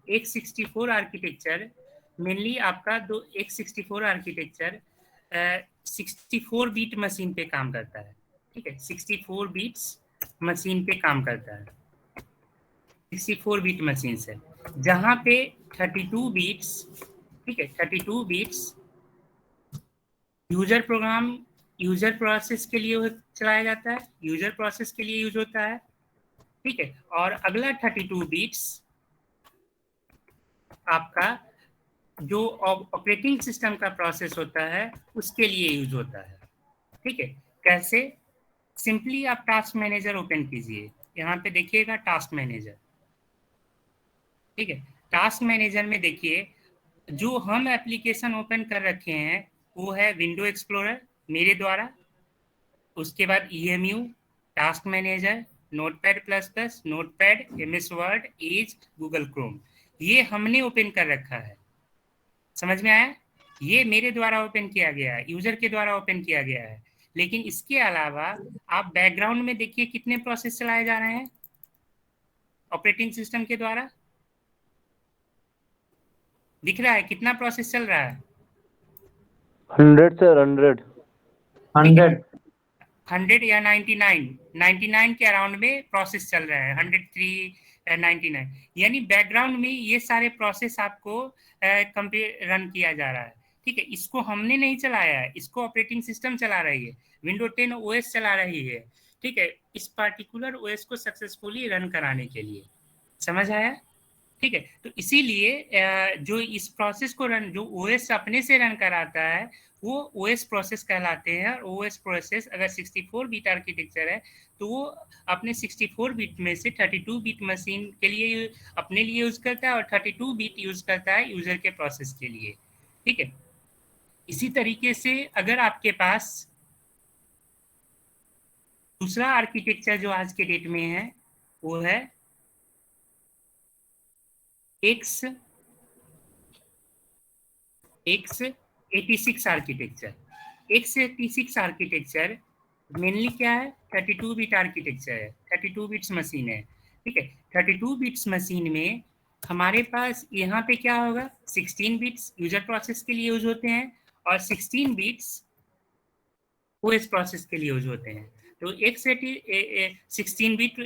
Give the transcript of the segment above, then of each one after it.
x64 architecture mainly आपका x64 architecture 64 beat machine पे काम करता है, ठीक है, 64 बीट्स मशीन पे काम करता है, 64 बीट मशीन से, जहां पे 32 बीट्स, ठीक है, 32 beats user program, user process के लिए चलाया जाता है, यूजर प्रोसेस के लिए यूज होता है, ठीक है, और अगला 32 बीट्स आपका जो ऑपरेटिंग सिस्टम का प्रोसेस होता है उसके लिए यूज होता है, ठीक है। कैसे? सिंपली आप टास्क मैनेजर ओपन कीजिए, यहाँ पे देखिएगा टास्क मैनेजर, ठीक है। टास्क मैनेजर में देखिए जो हम एप्लीकेशन ओपन कर रखे हैं वो है विंडो एक्सप्लोरर मेरे द्वारा, उसके बाद EMU, task manager, notepad plus plus, notepad, MS Word, Edge, Google Chrome, ये हमने ओपन कर रखा है। समझ में आया? ये मेरे द्वारा ओपन किया गया है, यूजर के द्वारा ओपन किया गया है। लेकिन इसके अलावा आप बैकग्राउंड में देखिए कितने प्रोसेस चलाए जा रहे हैं ऑपरेटिंग सिस्टम के द्वारा, दिख रहा है कितना प्रोसेस चल रहा है? 100 सर, 100 100 100 या 99 के अराउंड में प्रोसेस चल रहा है, 103 99, यानी बैकग्राउंड में ये सारे प्रोसेस आपको रन किया जा रहा है, ठीक है। इसको हमने नहीं चलाया है, इसको ऑपरेटिंग सिस्टम चला रही है, विंडो 10 OS चला रही है, ठीक है, इस पार्टिकुलर OS को सक्सेसफुली रन कराने के लिए। समझ आया? ठीक है, तो इसीलिए जो इस प्रोसेस को रन, जो OS अपने से रन कराता है वो OS प्रोसेस कहलाते हैं, और OS प्रोसेस अगर 64 बीट आर्किटेक्चर है तो वो अपने 64 बीट में से 32 बीट मशीन के लिए अपने लिए यूज करता है और 32 बीट यूज करता है यूजर के प्रोसेस के लिए, ठीक है। इसी तरीके से अगर आपके पास दूसरा आर्किटेक्चर जो आज के डेट में है वो है x86 architecture. x86 architecture mainly क्या है? 32 बिट आर्किटेक्चर है, 32 बिट्स मशीन है, ठीक है। 32 बिट्स मशीन में हमारे पास यहाँ पे क्या होगा, 16 बिट्स यूजर प्रोसेस के लिए यूज होते हैं और 16 बिट्स OS प्रोसेस के लिए यूज होते हैं। तो x16 बिट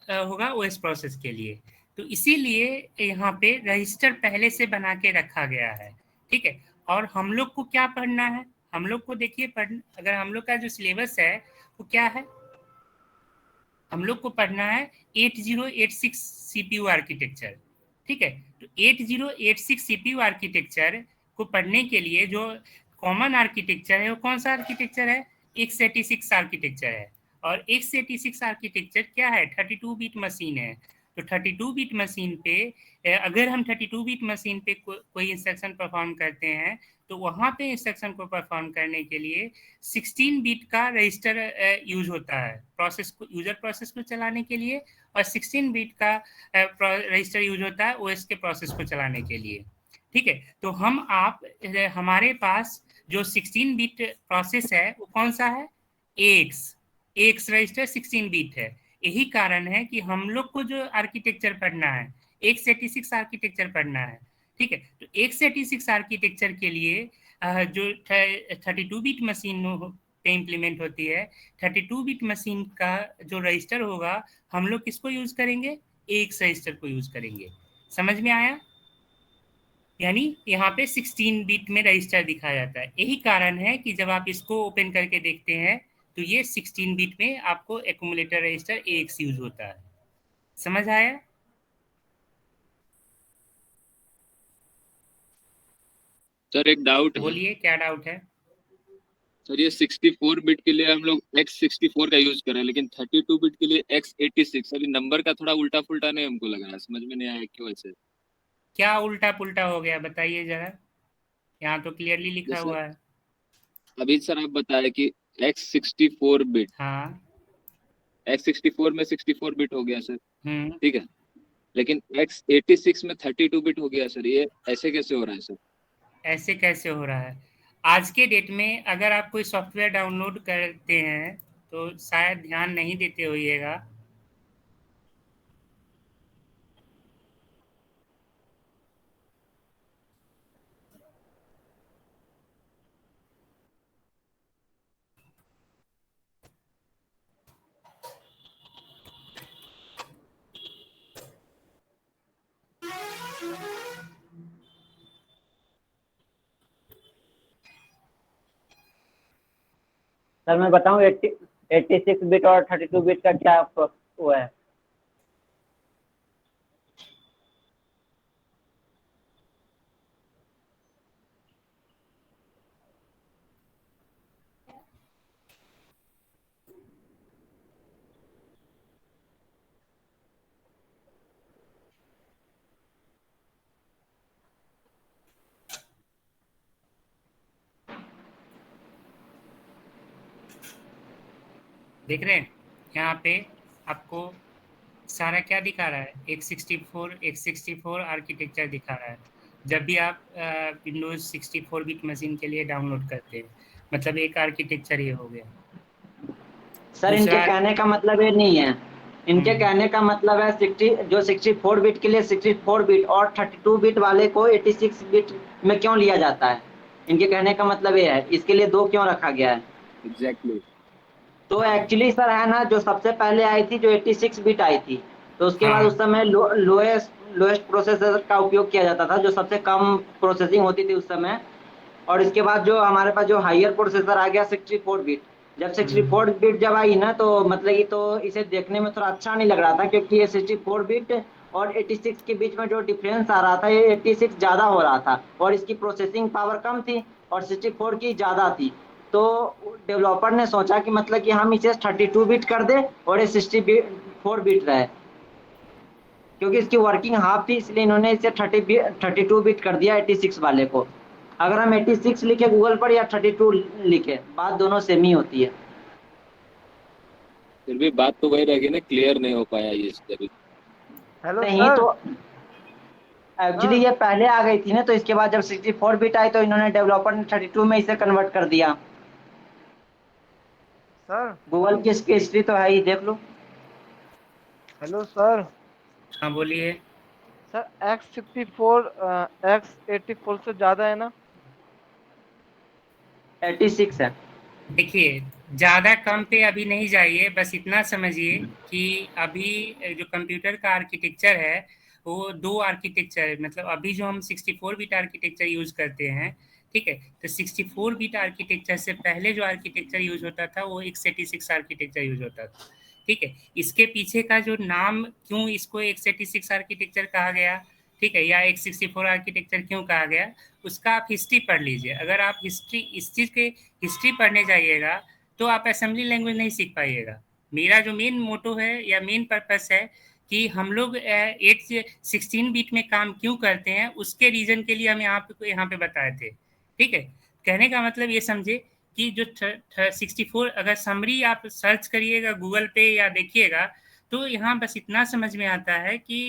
होगा OS प्रोसेस के लिए, तो इसीलिए यहाँ पे रजिस्टर पहले से बना के रखा गया है, ठीक है। और हम लोग को क्या पढ़ना है? हम लोग को देखिए अगर हम लोग का जो सिलेबस है वो क्या है, हम लोग को पढ़ना है 8086 CPU आर्किटेक्चर, ठीक है। तो 8086 CPU आर्किटेक्चर को पढ़ने के लिए जो कॉमन आर्किटेक्चर है वो कौन सा आर्किटेक्चर है? x86 आर्किटेक्चर है। और x86 आर्किटेक्चर क्या है? 32 बिट मशीन है। तो 32 बिट मशीन पे अगर हम 32 बिट मशीन पे कोई इंस्ट्रक्शन परफॉर्म करते हैं तो वहाँ पे इंस्ट्रक्शन को परफॉर्म करने के लिए 16 बिट का रजिस्टर यूज होता है प्रोसेस को, यूजर प्रोसेस को चलाने के लिए, और 16 बिट का रजिस्टर यूज होता है OS के प्रोसेस को चलाने के लिए, ठीक है। तो हमारे पास जो 16 बिट प्रोसेस है वो कौन सा है? AX रजिस्टर 16 बिट है। यही कारण है कि हम लोग को जो आर्किटेक्चर पढ़ना है x86 आर्किटेक्चर पढ़ना है, ठीक है। तो x86 आर्किटेक्चर के लिए जो 32 बिट मशीन पे इम्प्लीमेंट होती है, 32 बिट मशीन का जो रजिस्टर होगा हम लोग किसको यूज करेंगे? AX रजिस्टर को यूज करेंगे। समझ में आया? यानी यहाँ पे 16 बिट में रजिस्टर दिखाया जाता है। यही कारण है कि जब आप इसको ओपन करके देखते हैं तो ये 16 बिट में आपको एक्यूमुलेटर रजिस्टर AX यूज होता है। समझ आया? सर एक डाउट है। बोलिए, क्या डाउट है? सर ये 64 बिट के लिए हम लोग x64 का यूज कर रहे हैं, लेकिन 32 बिट के लिए x86। सर ये नंबर का थोड़ा उल्टा पुल्टा नहीं हमको लग रहा है, समझ में नहीं आया क्यों ऐसे। क्या उल्टा पुल्टा हो गया बताइए जरा, यहाँ तो क्लियरली लिखा जैसे हुआ है। अभी सर आप बताए कि x64 बिट, हाँ। x64 में 64 बिट हो गया सर, हम्म। ठीक है, लेकिन x86 में 32 बिट हो गया सर, ये ऐसे कैसे हो रहा है सर? ऐसे कैसे हो रहा है? आज के डेट में अगर आप कोई सॉफ्टवेयर डाउनलोड करते हैं तो शायद ध्यान नहीं देते होइएगा, सर मैं बताऊं 86 बिट और 32 बिट का क्या वो है? देख रहे हैं यहाँ पे आपको सारा क्या दिखा रहा है, x64 आर्किटेक्चर दिखा रहा है जब भी आप विंडोज 64 बिट मशीन के लिए डाउनलोड करते हैं। मतलब एक आर्किटेक्चर ये हो गया। सर इनके दूसरा कहने का मतलब ये नहीं है, इनके कहने का मतलब है 64 बिट के लिए 64 बिट और 32 बिट वाले को 86 बिट में क्यों लिया जाता है, इनके कहने का मतलब ये है, इसके लिए दो क्यों रखा गया है। एग्जैक्टली। तो एक्चुअली सर है ना, जो सबसे पहले आई थी जो 86 बिट आई थी, तो उसके बाद हाँ उस समय लोएस्ट प्रोसेसर का उपयोग किया जाता था, जो सबसे कम प्रोसेसिंग होती थी उस समय। और इसके बाद जो हमारे पास जो हायर प्रोसेसर आ गया 64 बिट, जब 64 बिट जब आई ना, तो मतलब ये तो इसे देखने में थोड़ा अच्छा नहीं लग रहा था, क्योंकि ये 64 बिट और 86 के बीच में जो डिफरेंस आ रहा था, ये 86 ज़्यादा हो रहा था और इसकी प्रोसेसिंग पावर कम थी और 64 की ज़्यादा थी। तो डेवलपर ने सोचा कि मतलब कि हम इसे 32 बिट कर दें और ये 64 बिट रहे, क्योंकि इसकी वर्किंग हाफ थी, इसलिए इन्होंने इसे 32 बिट कर दिया 86 वाले को। अगर हम 86 लिखे गूगल पर या 32 लिखे, बात दोनों सेम ही होती है। फिर भी बात तो वही रहेगी ना, क्लियर नहीं हो पाया ये तभी। हेलो नहीं सर। तो एक्चुअली सर ये पहले आ गई थी ना, तो इसके बाद जब 64 बिट आई तो इन्होंने डेवलपर ने 32 में इसे कन्वर्ट कर दिया। सर गूगल की इसकी हिस्ट्री तो है ही, देख लो। Hello sir. हाँ बोलिए। सर X64 X84 से ज़्यादा है ना? 86 है। देखिए ज़्यादा कम पे अभी नहीं जाइए, बस इतना समझिए कि अभी जो कंप्यूटर का आर्किटेक्चर है वो दो आर्किटेक्चर, मतलब अभी जो हम 64 बिट आर्किटेक्चर यूज करते हैं, ठीक है, तो 64 बिट आर्किटेक्चर से पहले जो आर्किटेक्चर यूज होता था वो x86 आर्किटेक्चर यूज होता था। ठीक है, इसके पीछे का जो नाम क्यों इसको x86 आर्किटेक्चर कहा गया, ठीक है, या x64 आर्किटेक्चर क्यों कहा गया, उसका आप हिस्ट्री पढ़ लीजिए। अगर आप हिस्ट्री इस चीज़ के हिस्ट्री पढ़ने जाइएगा तो आप असेंबली लैंग्वेज नहीं सीख पाइएगा। मेरा जो मेन मोटो है या मेन पर्पस है कि हम लोग 16 बिट में काम क्यों करते हैं, उसके रीजन के लिए हम यहाँ पे बताए थे। ठीक है, कहने का मतलब ये समझे कि जो 64 अगर समरी आप सर्च करिएगा गूगल पे या देखिएगा, तो यहाँ बस इतना समझ में आता है कि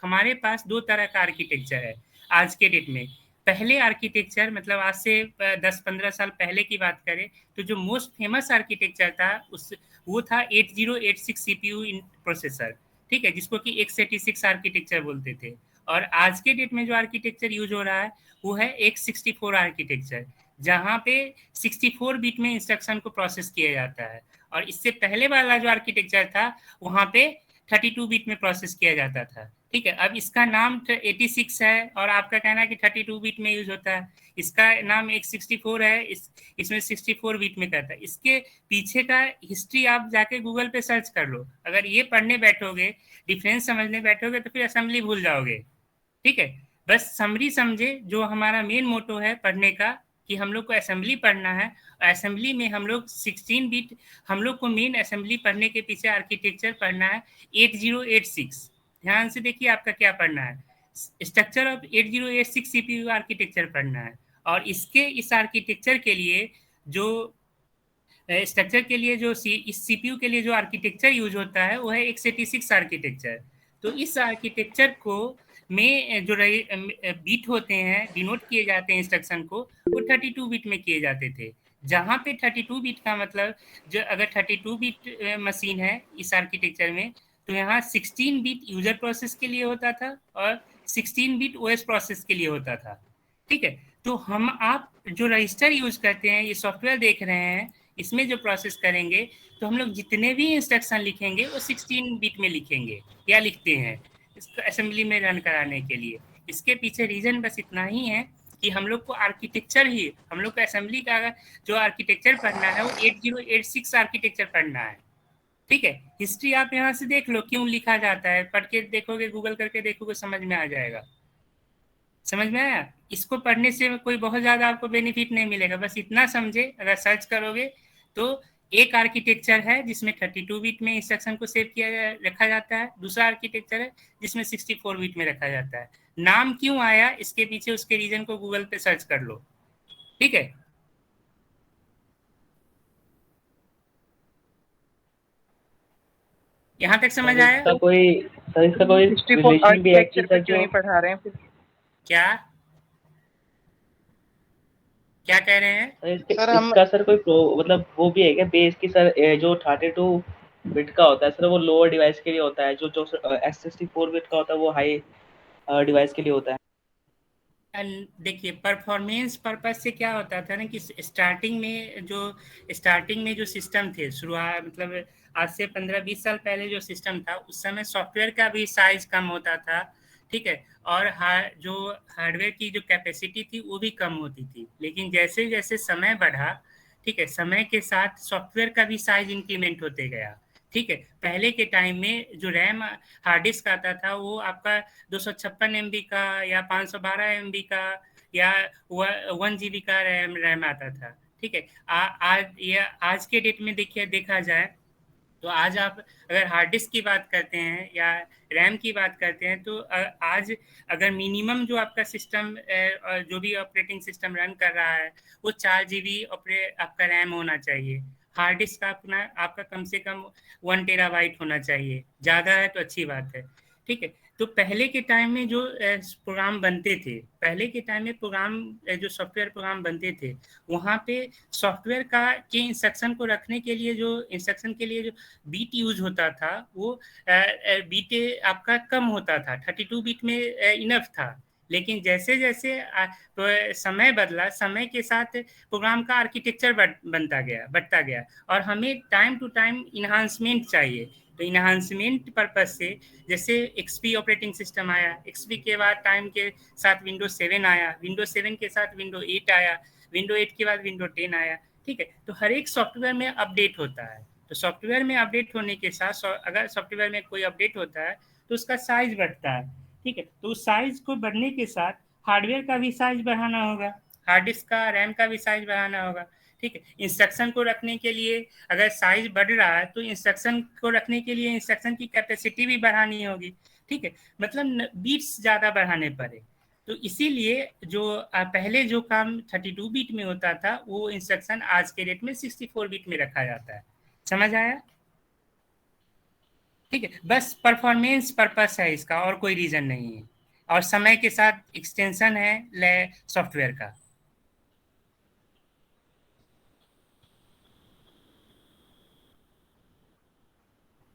हमारे पास दो तरह का आर्किटेक्चर है आज के डेट में। पहले आर्किटेक्चर मतलब आज से 10-15 साल पहले की बात करें तो जो मोस्ट फेमस आर्किटेक्चर था उस वो था 8086 सीपीयू प्रोसेसर, ठीक है, जिसको कि x86 आर्किटेक्चर बोलते थे। और आज के डेट में जो आर्किटेक्चर यूज हो रहा है वो है x64 आर्किटेक्चर, जहाँ पे 64 बिट में इंस्ट्रक्शन को प्रोसेस किया जाता है। और इससे पहले वाला जो आर्किटेक्चर था वहाँ पे 32 बिट में प्रोसेस किया जाता था। ठीक है, अब इसका नाम 86 है और आपका कहना है कि 32 बिट में यूज होता है। इसका नाम x64 है, इसमें 64 बिट में करता है। इसके पीछे का हिस्ट्री आप जाके गूगल पे सर्च कर लो। अगर ये पढ़ने बैठोगे, डिफरेंस समझने बैठोगे, तो फिर असेंबली भूल जाओगे। ठीक है, बस समरी समझे जो हमारा मेन मोटो है पढ़ने का, कि हम लोग को असेंबली पढ़ना है। असेंबली में हम लोग 16 बिट, हम लोग को मेन असेंबली पढ़ने के पीछे आर्किटेक्चर पढ़ना है 8086। ध्यान से देखिए आपका क्या पढ़ना है, स्ट्रक्चर ऑफ 8086 सीपीयू आर्किटेक्चर पढ़ना है। और इस आर्किटेक्चर के लिए जो स्ट्रक्चर के लिए जो इस सीपीयू के लिए जो आर्किटेक्चर यूज होता है वो है x86 आर्किटेक्चर। तो इस आर्किटेक्चर को में जो बीट होते हैं, डिनोट किए जाते हैं इंस्ट्रक्शन को, वो 32 बिट में किए जाते थे। जहाँ पे 32 बिट का मतलब, जो अगर 32 बिट मशीन है इस आर्किटेक्चर में, तो यहाँ 16 बिट यूजर प्रोसेस के लिए होता था और 16 बिट ओएस प्रोसेस के लिए होता था। ठीक है, तो हम आप जो रजिस्टर यूज करते हैं, ये सॉफ्टवेयर देख रहे हैं, इसमें जो प्रोसेस करेंगे तो हम लोग जितने भी इंस्ट्रक्शन लिखेंगे वो 16 बिट में लिखेंगे या लिखते हैं इसको असेंबली में रन कराने के लिए। इसके पीछे रीजन बस इतना ही है कि हम लोग को आर्किटेक्चर ही, हम लोग को असेंबली का जो आर्किटेक्चर पढ़ना है वो 8086 आर्किटेक्चर पढ़ना है। ठीक है, हिस्ट्री आप यहाँ से देख लो क्यों लिखा जाता है, पढ़ के देखोगे, गूगल करके देखोगे, समझ में आ जाएगा। समझ में आया? इसको पढ़ने से कोई बहुत ज्यादा आपको बेनिफिट नहीं मिलेगा, बस इतना समझे, अगर सर्च करोगे तो एक आर्किटेक्चर है जिसमें 32 बिट में इंस्ट्रक्शन को सेव किया रखा जाता है, दूसरा आर्किटेक्चर है जिसमें 64 बिट में रखा जाता है। नाम क्यों आया इसके पीछे उसके रीजन को गूगल पे सर्च कर लो। ठीक है, यहाँ तक समझ आया? इसका कोई 64 रिलेशन भी है कि आर्किटेक्चर पे क्यों नहीं पढ़ा रहे हैं फिर? क्या क्या कह रहे हैं? सर हम इसका सर कोई मतलब वो भी है क्या बेस की सर, जो 32 बिट का होता है सर वो लोअर डिवाइस के लिए होता है, जो जो x64 बिट का होता है वो हाई डिवाइस के लिए होता है। देखिए, परफॉर्मेंस पर्पज से क्या होता था ना कि स्टार्टिंग में जो सिस्टम थे, शुरुआत मतलब आज से 15-20 साल पहले जो सिस्टम था, उस समय सॉफ्टवेयर का भी साइज कम होता था। ठीक है, और जो हार्डवेयर की जो कैपेसिटी थी वो भी कम होती थी। लेकिन जैसे जैसे समय बढ़ा, ठीक है, समय के साथ सॉफ्टवेयर का भी साइज इंक्रीमेंट होते गया। ठीक है, पहले के टाइम में जो रैम हार्ड डिस्क आता था वो आपका 256 MB का या 512 MB का या 1 GB का रैम आता था। ठीक है, आज के डेट में देखा जाए तो आज आप अगर हार्ड डिस्क की बात करते हैं या रैम की बात करते हैं तो आज अगर मिनिमम जो आपका सिस्टम जो भी ऑपरेटिंग सिस्टम रन कर रहा है वो 4 GB आपका रैम होना चाहिए। हार्ड डिस्क आपका कम से कम 1 टेराबाइट होना चाहिए, ज़्यादा है तो अच्छी बात है। ठीक है, तो पहले के टाइम में जो प्रोग्राम बनते थे, पहले के टाइम में जो सॉफ्टवेयर प्रोग्राम बनते थे, वहाँ पे सॉफ्टवेयर के इंस्ट्रक्शन को रखने के लिए जो बीट यूज होता था वो बीट आपका कम होता था, 32 बीट में इनफ था। लेकिन जैसे जैसे समय बदला, समय के साथ प्रोग्राम का आर्किटेक्चर बढ़ता गया और हमें टाइम टू टाइम इन्हांसमेंट चाहिए। तो इन्हांसमेंट पर्पज से जैसे एक्सपी ऑपरेटिंग सिस्टम आया, एक्सपी के बाद टाइम के साथ विंडोज 7 आया, विंडोज 7 के साथ विंडो 8 आया, विंडो 8 के बाद विंडो 10 आया। ठीक है, तो हर एक सॉफ्टवेयर में अपडेट होता है। तो सॉफ्टवेयर में अपडेट होने के साथ अगर सॉफ्टवेयर में कोई अपडेट होता है तो उसका साइज बढ़ता है। ठीक है, तो उस साइज को बढ़ने के साथ हार्डवेयर का भी साइज बढ़ाना होगा, हार्ड डिस्क का, रैम का भी साइज बढ़ाना होगा। ठीक है, इंस्ट्रक्शन को रखने के लिए अगर साइज बढ़ रहा है तो इंस्ट्रक्शन को रखने के लिए इंस्ट्रक्शन की कैपेसिटी भी बढ़ानी होगी। ठीक है, मतलब बीट्स ज़्यादा बढ़ाने पड़े। तो इसीलिए जो पहले जो काम 32 बीट में होता था वो इंस्ट्रक्शन आज के डेट में 64 बीट में रखा जाता है। समझ आया? ठीक है, बस परफॉर्मेंस पर्पस है इसका, और कोई रीजन नहीं है, और समय के साथ एक्सटेंशन है सॉफ्टवेयर का।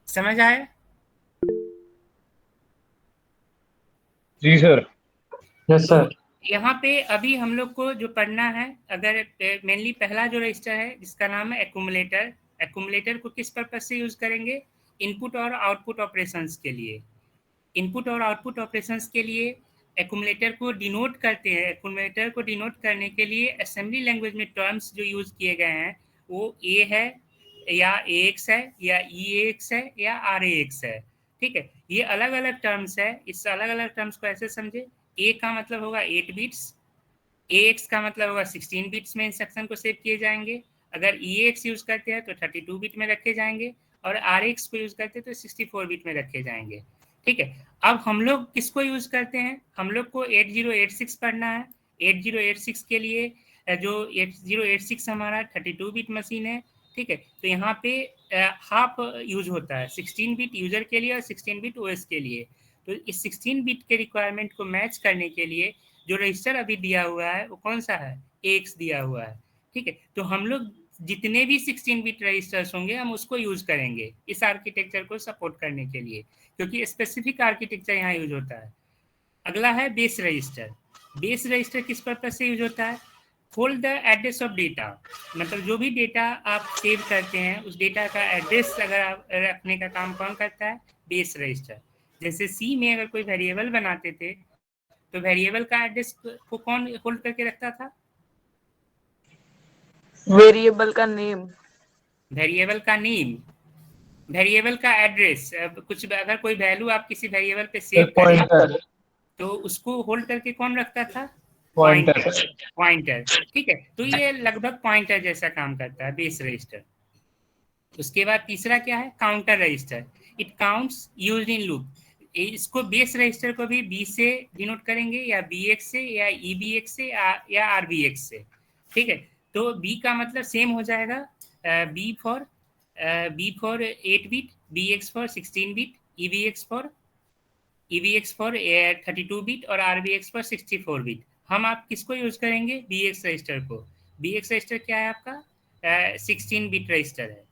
समझ आया? जी सर। Yes sir. यहाँ पे अभी हम लोग को जो पढ़ना है, अगर मेनली पहला जो रजिस्टर है जिसका नाम है एक्यूमुलेटर, एक्यूमुलेटर को किस पर्पज से यूज करेंगे? इनपुट और आउटपुट ऑपरेशंस के लिए। इनपुट और आउटपुट ऑपरेशंस के लिए एक्यूमुलेटर को डिनोट करते हैं। एक्यूमुलेटर को डिनोट करने के लिए असेंबली लैंग्वेज में टर्म्स जो यूज किए गए हैं वो ए है या AX है या EAX है या RAX है। ठीक है, ये अलग अलग टर्म्स है। इस अलग अलग टर्म्स को ऐसे समझे, ए का मतलब होगा 8 बिट्स, AX का मतलब होगा 16 बिट्स में इंस्ट्रक्शन को सेव किए जाएंगे। अगर EAX यूज करते हैं तो 32 बिट में रखे जाएंगे, और RX को यूज करते हैं तो 64 बिट में रखे जाएंगे। ठीक है, अब हम लोग किसको यूज करते हैं? हम लोग को 8086 पढ़ना है। 8086 के लिए जो 8086 हमारा 32 बिट मशीन है। ठीक है, तो यहाँ पे हाफ यूज होता है, 16 बिट यूजर के लिए और 16 बिट OS के लिए। तो इस 16 बिट के रिक्वायरमेंट को मैच करने के लिए जो रजिस्टर अभी दिया हुआ है वो कौन सा है? AX दिया हुआ है। ठीक है, तो हम लोग जितने भी 16 बिट रजिस्टर्स होंगे हम उसको यूज करेंगे इस आर्किटेक्चर को सपोर्ट करने के लिए, क्योंकि स्पेसिफिक आर्किटेक्चर यहाँ यूज होता है। अगला है बेस रजिस्टर। बेस रजिस्टर किस पर्पज से यूज होता है? Hold the address of data, मतलब जो भी डेटा आप सेव करते हैं उस डेटा का एड्रेस अगर आप रखने का काम कौन करता है? Base register. जैसे सी में अगर कोई वेरिएबल बनाते थे तो वेरिएबल का एड्रेस को कौन होल्ड करके रखता था? वेरिएबल का नेम। वेरिएबल का नेम, वेरिएबल का एड्रेस, कुछ अगर कोई वैल्यू आप किसी वेरिएबल पे सेव करें पॉइंटर, तो उसको होल्ड करके कौन रखता था? पॉइंटर। पॉइंटर। ठीक है, तो ये लगभग पॉइंटर जैसा काम करता है, बेस रजिस्टर। उसके बाद तीसरा क्या है? Counter register. It counts used in loop. इसको बेस रजिस्टर को भी बी से डिनोट करेंगे, या बी एक्स से, या ई बी एक्स से, या आर बी एक्स से। ठीक है, तो बी का मतलब सेम हो जाएगा, B for 8 bit, B X for 16 bit, E B X for 32 bit, और R B X for 64 bit. हम आप किसको यूज करेंगे? बी एक्स रजिस्टर को। बी एक्स रजिस्टर क्या है आपका? 16 बिट रजिस्टर है।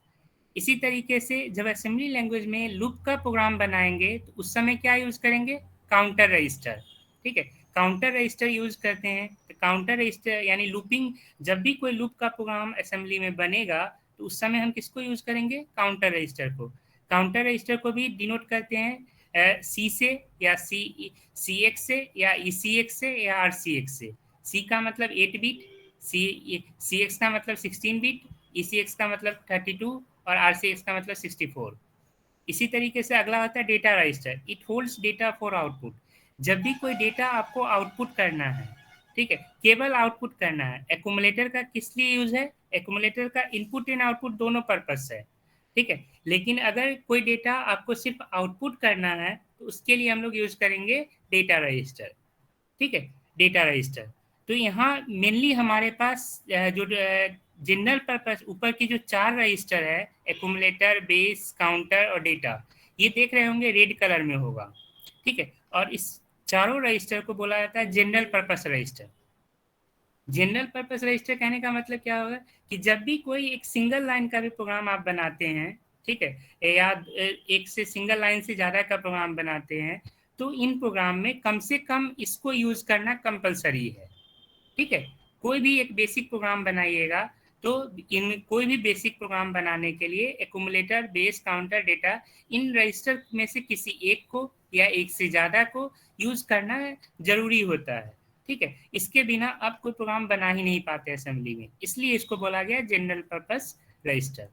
इसी तरीके से जब असेंबली लैंग्वेज में लूप का प्रोग्राम बनाएंगे तो उस समय क्या यूज करेंगे? Counter register. ठीक है, काउंटर रजिस्टर यूज करते हैं। तो काउंटर रजिस्टर यानी लूपिंग, जब भी कोई लूप का प्रोग्राम असेंबली में बनेगा तो उस समय हम किसको यूज करेंगे? काउंटर रजिस्टर को। काउंटर रजिस्टर को भी डिनोट करते हैं सी से, या सी एक्स से, या ई सी एक्स से, या आर सी एक्स से। सी का मतलब 8 बिट, सी एक्स का मतलब 16 बिट, ई सी एक्स का मतलब 32, और आर सी एक्स का मतलब 64। इसी तरीके से अगला होता है data register. It holds data for output. जब भी कोई डेटा आपको आउटपुट करना है, ठीक है, केवल आउटपुट करना है। एक्यूमुलेटर का किस लिए यूज है? एक्यूमुलेटर का इनपुट एंड आउटपुट दोनों पर्पस है। ठीक है, लेकिन अगर कोई डेटा आपको सिर्फ आउटपुट करना है तो उसके लिए हम लोग यूज करेंगे डेटा रजिस्टर। ठीक है, डेटा रजिस्टर। तो यहाँ मेनली हमारे पास जो जनरल पर्पस ऊपर की जो 4 रजिस्टर है, एक्यूमुलेटर, बेस, काउंटर और डेटा, ये देख रहे होंगे रेड कलर में होगा। ठीक है, और इस चारों रजिस्टर को बोला जाता है general purpose register. General purpose register कहने का मतलब क्या होगा कि जब भी कोई एक सिंगल लाइन का भी प्रोग्राम आप बनाते हैं, ठीक है, या एक से सिंगल लाइन से ज्यादा का प्रोग्राम बनाते हैं, तो इन प्रोग्राम में कम से कम इसको यूज करना कंपलसरी है। ठीक है, कोई भी एक बेसिक प्रोग्राम बनाइएगा तो इन कोई भी बेसिक प्रोग्राम बनाने के लिए accumulator, base, counter, data, in register में से किसी एक को या एक से ज्यादा को यूज करना जरूरी होता है। ठीक है, इसके बिना आप कोई प्रोग्राम बना ही नहीं पाते असेंबली में, इसलिए इसको बोला गया जनरल पर्पस रजिस्टर।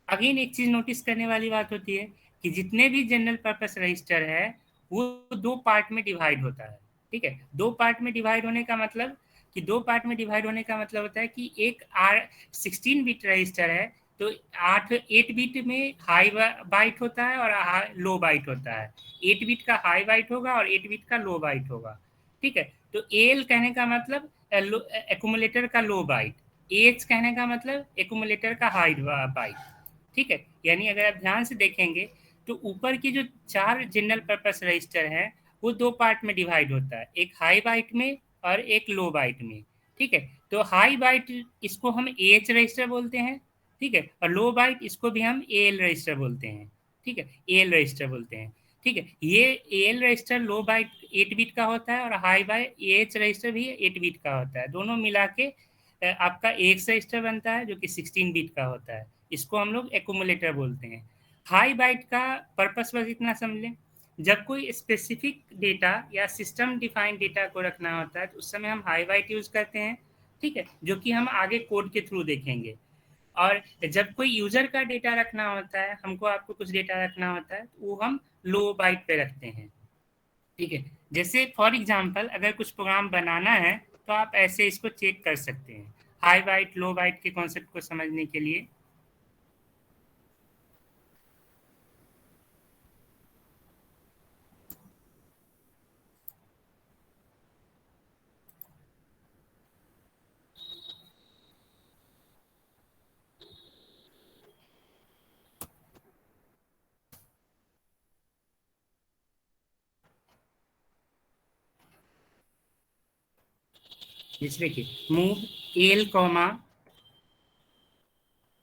अगेन एक चीज नोटिस करने वाली बात होती है कि जितने भी जनरल पर्पस रजिस्टर है वो 2 पार्ट में डिवाइड होता है। ठीक है, 2 पार्ट में डिवाइड होने का मतलब कि 2 पार्ट में डिवाइड होने का मतलब होता है कि एक 16 बिट रजिस्टर है तो 8 बिट में हाई बाइट होता है और लो बाइट होता है। 8 बिट का हाई बाइट होगा और 8 बिट का लो बाइट होगा। ठीक है, तो एल कहने का मतलब एक्यूमुलेटर का लो बाइट, एच कहने का मतलब एक्यूमुलेटर का हाई बाइट। ठीक है, यानी अगर आप ध्यान से देखेंगे तो ऊपर की जो 4 जनरल पर्पस रजिस्टर हैं वो 2 पार्ट में डिवाइड होता है, एक हाई बाइट में और एक लो बाइट में। ठीक है, तो हाई बाइट इसको हम एच रजिस्टर बोलते हैं। ठीक है, और लो बाइट इसको भी हम एल रजिस्टर बोलते हैं। ठीक है, एल रजिस्टर बोलते हैं। ठीक है, ये एल रजिस्टर लो बाइट 8 बिट का होता है और हाई बाइट एच रजिस्टर भी 8 बिट का होता है। दोनों मिला के आपका एक रजिस्टर बनता है जो कि 16 बिट का होता है। इसको हम लोग एक्यूमुलेटर बोलते हैं। हाई बाइट का पर्पस बस इतना समझ लें, जब कोई स्पेसिफिक डेटा या सिस्टम डिफाइंड डेटा को रखना होता है तो उस समय हम हाई बाइट यूज करते हैं। ठीक है, जो कि हम आगे कोड के थ्रू देखेंगे। और जब कोई यूजर का डेटा रखना होता है, हमको आपको कुछ डेटा रखना होता है, तो वो हम लो बाइट पे रखते हैं। ठीक है, जैसे फॉर एग्जांपल अगर कुछ प्रोग्राम बनाना है तो आप ऐसे इसको चेक कर सकते हैं हाई बाइट लो बाइट के कॉन्सेप्ट को समझने के लिए। देखिए मूव एल कॉमा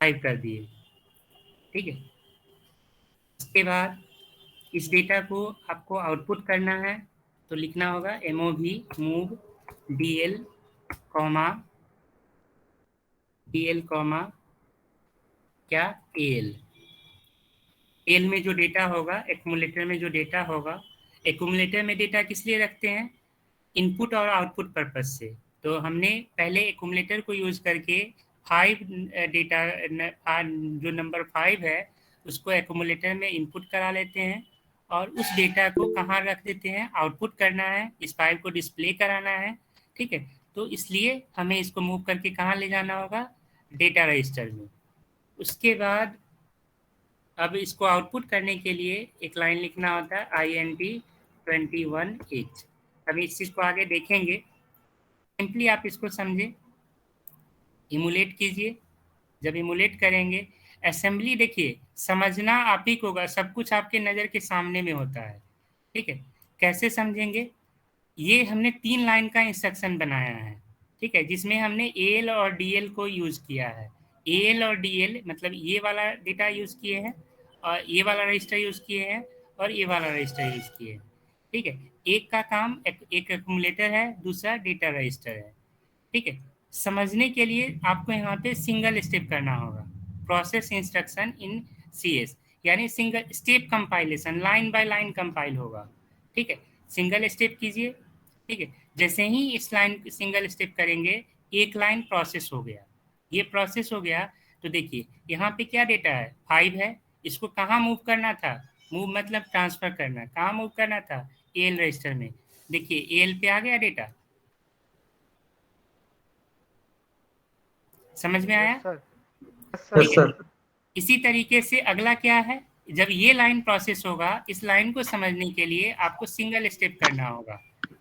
टाइप कर दिए। ठीक है, उसके बाद इस डेटा को आपको आउटपुट करना है तो लिखना होगा MOV मूव DL कॉमा क्या AL। एल में जो डेटा होगा, एक्यूमुलेटर में जो डेटा होगा, एक्यूमुलेटर में डेटा किस लिए रखते हैं? इनपुट और आउटपुट पर्पज से। तो हमने पहले एक्यूमुलेटर को यूज करके 5 डेटा जो नंबर 5 है उसको एक्यूमुलेटर में इनपुट करा लेते हैं और उस डेटा को कहाँ रख देते हैं, आउटपुट करना है, इस 5 को डिस्प्ले कराना है, ठीक है। तो इसलिए हमें इसको मूव करके कहाँ ले जाना होगा, डेटा रजिस्टर में। उसके बाद अब इसको आउटपुट करने के लिए एक लाइन लिखना होता है INT 21H। अभी इस चीज़ को आगे देखेंगे, सिंपली आप इसको समझे, इमुलेट कीजिए। जब इमुलेट करेंगे, असेंबली देखिए समझना आप ही को होगा, सब कुछ आपके नज़र के सामने में होता है, ठीक है। कैसे समझेंगे, ये हमने 3 लाइन का इंस्ट्रक्शन बनाया है, ठीक है, जिसमें हमने AL और DL को यूज़ किया है। AL और DL मतलब ये वाला डेटा यूज़ किए हैं और ये वाला रजिस्टर यूज़ किए हैं और ये वाला रजिस्टर यूज़ किए हैं, ठीक है। एक का काम एक एक्यूमुलेटर है, दूसरा डेटा रजिस्टर है, ठीक है। समझने के लिए आपको यहाँ पे सिंगल स्टेप करना होगा, प्रोसेस इंस्ट्रक्शन इन CS, यानी single step compilation, line by line compile होगा, ठीक है। सिंगल स्टेप कीजिए, ठीक है। जैसे ही इस लाइन सिंगल स्टेप करेंगे, एक लाइन प्रोसेस हो गया। ये प्रोसेस हो गया तो देखिए यहाँ पे क्या डेटा है, 5 है। इसको कहाँ मूव करना था, मूव मतलब ट्रांसफर करना, कहाँ मूव करना था, AL रजिस्टर में। देखिए AL पे आ गया डेटा, समझ में आया? यस सर, यस ठीक है। सर। इसी तरीके से अगला क्या है, जब ये लाइन प्रोसेस होगा, इस लाइन को समझने के लिए आपको सिंगल स्टेप करना होगा,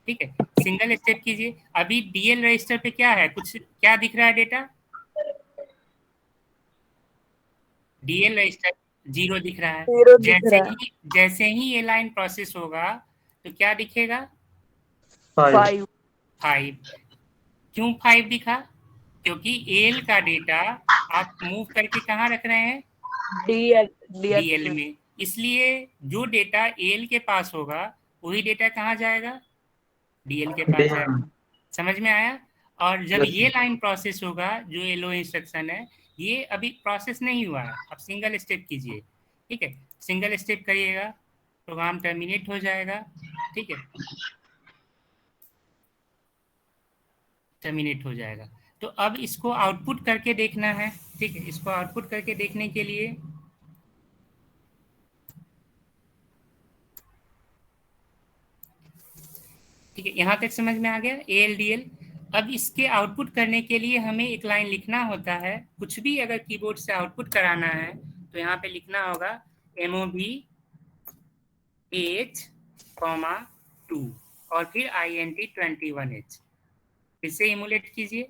ठीक है। सिंगल स्टेप कीजिए। अभी DL रजिस्टर पे क्या है, कुछ क्या दिख रहा है डेटा, DL रजिस्टर 0 दिख रहा है। 0 दिख रहा है। जैसे ही ये लाइन प्रोसेस होगा तो क्या दिखेगा, 5 5। क्यों 5 दिखा, क्योंकि AL का डेटा आप मूव करके कहाँ रख रहे हैं, DL में। इसलिए जो डेटा AL के पास होगा वही डेटा कहाँ जाएगा, DL के पास जाएगा। समझ में आया? और जब ये लाइन प्रोसेस होगा, जो LO इंस्ट्रक्शन है, ये अभी प्रोसेस नहीं हुआ है, आप सिंगल स्टेप कीजिए, ठीक है। सिंगल स्टेप करिएगा, प्रोग्राम टर्मिनेट हो जाएगा, ठीक है, टर्मिनेट हो जाएगा। तो अब इसको आउटपुट करके देखना है, ठीक है। इसको आउटपुट करके देखने के लिए ठीक है, यहाँ तक समझ में आ गया AL DL। अब इसके आउटपुट करने के लिए हमें एक लाइन लिखना होता है, कुछ भी अगर कीबोर्ड से आउटपुट कराना है तो यहाँ पे लिखना होगा MOV H, 2 और फिर INT 21H। फिर से इमुलेट कीजिए,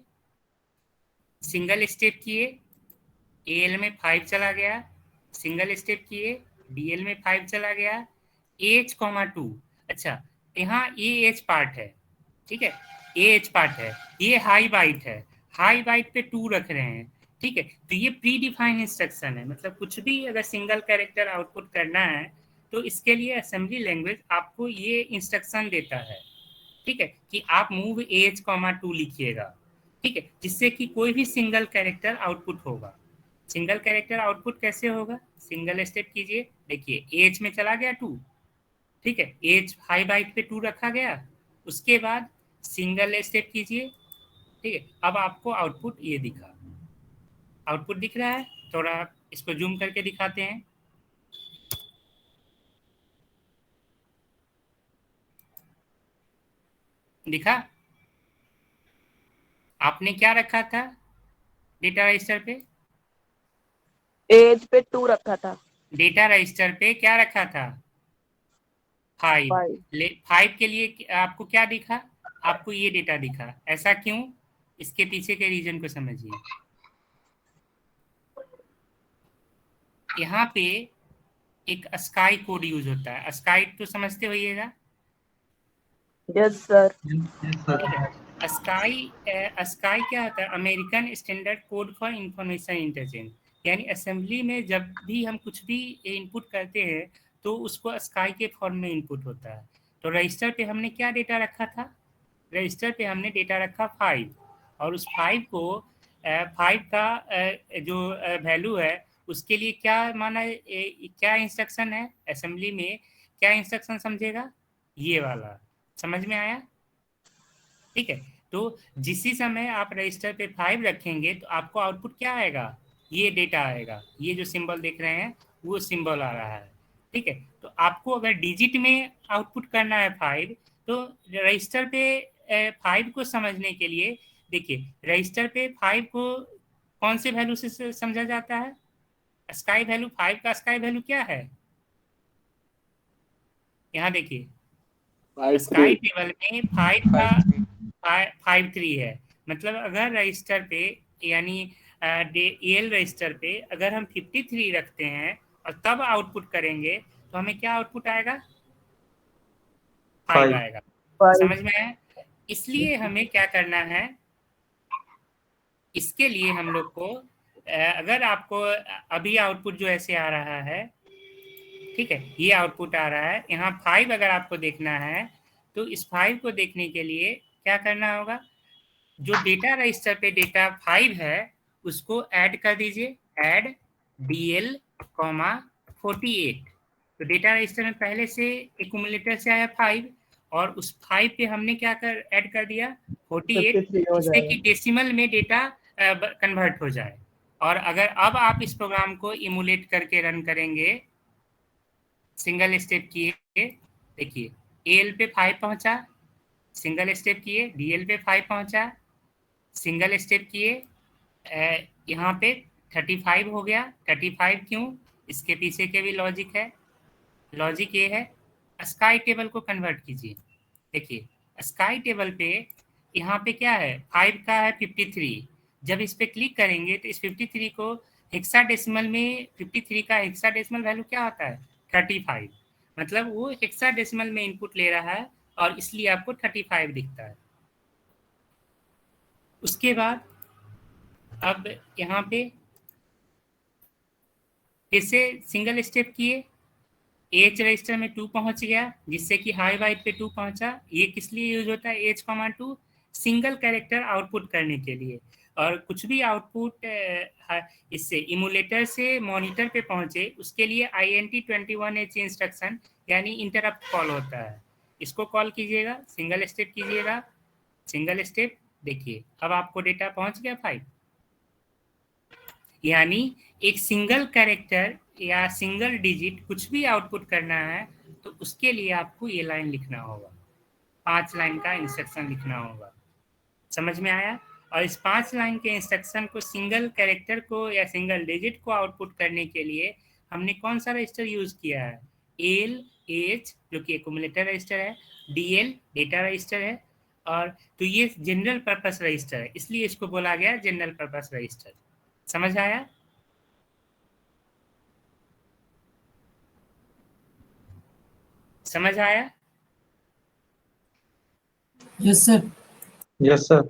सिंगल स्टेप किए, AL में 5 चला गया, सिंगल स्टेप किए, DL में 5 चला गया, H, 2। अच्छा, यहाँ AH पार्ट है, ठीक है, AH पार्ट है, ये हाई बाइट है, हाई बाइट पे 2 रख रहे हैं, ठीक है। तो ये प्री डिफाइंड इंस्ट्रक्शन है, मतलब कुछ भी अगर सिंगल कैरेक्टर आउटपुट करना है तो इसके लिए असेंबली लैंग्वेज आपको ये इंस्ट्रक्शन देता है, ठीक है, कि आप मूव AH, 2 लिखिएगा, ठीक है, जिससे कि कोई भी सिंगल कैरेक्टर आउटपुट होगा। सिंगल कैरेक्टर आउटपुट कैसे होगा, सिंगल स्टेप कीजिए, देखिए AH में चला गया 2, ठीक है, AH हाई बाइट पे 2 रखा गया, उसके बाद सिंगल स्टेप कीजिए, ठीक है। अब आपको आउटपुट ये दिखा, आउटपुट दिख रहा है, थोड़ा इसको जूम करके दिखाते हैं। दिखा, आपने क्या रखा था डेटा रजिस्टर पे, एज पे 2 रखा था। डेटा रजिस्टर पे क्या रखा था, 5। 5 के लिए आपको क्या दिखा, आपको ये डेटा दिखा, ऐसा क्यों, इसके पीछे के रीजन को समझिए। यहाँ पे एक स्काई कोड यूज होता है, स्काई तो समझते होइएगा, यस सर। स्काई स्काई क्या होता है, American standard code for information interchange, यानी असेंबली में जब भी हम कुछ भी इनपुट करते हैं तो उसको स्काई के फॉर्म में इनपुट होता है। तो रजिस्टर पे हमने क्या डेटा रखा था, रजिस्टर पे हमने डेटा रखा 5, और उस 5 को 5 का जो वैल्यू है उसके लिए क्या माना, क्या इंस्ट्रक्शन है असेंबली में, क्या इंस्ट्रक्शन समझेगा, ये वाला, समझ में आया? ठीक है। तो जिस ही समय आप रजिस्टर पे 5 रखेंगे तो आपको आउटपुट क्या आएगा, ये डेटा आएगा, ये जो सिंबल देख रहे हैं वो सिंबल आ रहा है। ठीक है, तो आपको अगर डिजिट में आउटपुट करना है 5, तो रजिस्टर पे 5 को समझने के लिए देखिए, रजिस्टर पे 5 को कौन से वैल्यू से समझा जाता है, स्काई वैल्यू 5 का स्काई वैल्यू क्या है, यहाँ देखिए 5-3। स्काई टेबल में 5 का 5-3 है। मतलब अगर रजिस्टर पे यानी एल रजिस्टर पे अगर हम 53 रखते हैं और तब आउटपुट करेंगे तो हमें क्या आउटपुट आएगा, 5 आएगा। 5 समझ में आया? इसलिए हमें क्या करना है, इसके लिए हम लोग को अगर आपको अभी आउटपुट जो ऐसे आ रहा है, ठीक है, ये आउटपुट आ रहा है, यहाँ 5 अगर आपको देखना है तो इस 5 को देखने के लिए क्या करना होगा, जो डेटा रजिस्टर पे डेटा 5 है उसको ऐड कर दीजिए, ऐड DL, 48। तो डेटा रजिस्टर में पहले से एक्यूमुलेटर से आया 5 और उस 5 पे हमने क्या कर ऐड कर दिया 48, 53 हो जिससे कि जाएगा। डेसिमल में डेटा कन्वर्ट हो जाए। और अगर अब आप इस प्रोग्राम को इमुलेट करके रन करेंगे, सिंगल स्टेप किए, देखिए AL पे 5 पहुंचा, सिंगल स्टेप किए, DL पे 5 पहुंचा, सिंगल स्टेप किए, यहाँ पे 35 हो गया। 35 क्यों, इसके पीछे के भी लॉजिक है। लॉजिक ये है, स्काई टेबल को कन्वर्ट कीजिए। देखिए स्काई टेबल पे यहाँ पे क्या है, 5 का है 53। जब इस पे क्लिक करेंगे तो इस 53 को हेक्साडेसिमल में 53 का हेक्साडेसिमल वैल्यू क्या होता है, 35। मतलब वो हेक्साडेसिमल में इनपुट ले रहा है और इसलिए आपको 35 दिखता है। उसके बाद अब यहाँ पे फिर से सिंगल स्टेप किए, एच रजिस्टर में 2 पहुंच गया, जिससे कि हाई बाइट पे 2 पहुंचा। ये किस लिए यूज होता है H,2, सिंगल कैरेक्टर आउटपुट करने के लिए। और कुछ भी आउटपुट इससे इमुलेटर से मॉनिटर पे पहुंचे उसके लिए INT21H इंस्ट्रक्शन यानी इंटरप्ट कॉल होता है, इसको कॉल कीजिएगा, सिंगल स्टेप कीजिएगा, सिंगल स्टेप। देखिए अब आपको डेटा पहुंच गया 5। यानी एक सिंगल कैरेक्टर या सिंगल डिजिट कुछ भी आउटपुट करना है तो उसके लिए आपको ये लाइन लिखना होगा, 5 लाइन का इंस्ट्रक्शन लिखना होगा। समझ में आया? और इस 5 लाइन के इंस्ट्रक्शन को सिंगल कैरेक्टर को या सिंगल डिजिट को आउटपुट करने के लिए हमने कौन सा रजिस्टर यूज किया है, एल एच जो कि एक्यूमुलेटर रजिस्टर है, DL डेटा रजिस्टर है, और तो ये जनरल पर्पस रजिस्टर है, इसलिए इसको बोला गया जनरल पर्पस रजिस्टर। समझ आया? समझ आया? Yes sir. Yes sir.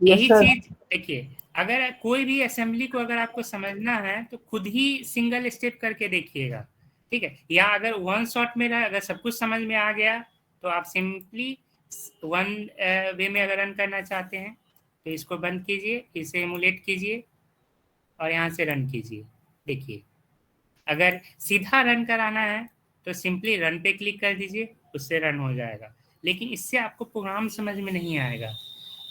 यही सर। चीज देखिए, अगर कोई भी असेंबली को अगर आपको समझना है तो खुद ही सिंगल स्टेप करके देखिएगा, ठीक है। या अगर वन शॉट में रहा, अगर सब कुछ समझ में आ गया तो आप सिंपली वन वे में अगर रन करना चाहते हैं तो इसको बंद कीजिए, इसे एमुलेट कीजिए और यहाँ से रन कीजिए। देखिए अगर सीधा रन कराना है तो सिंपली रन पे क्लिक कर दीजिए, उससे रन हो जाएगा। लेकिन इससे आपको प्रोग्राम समझ में नहीं आएगा।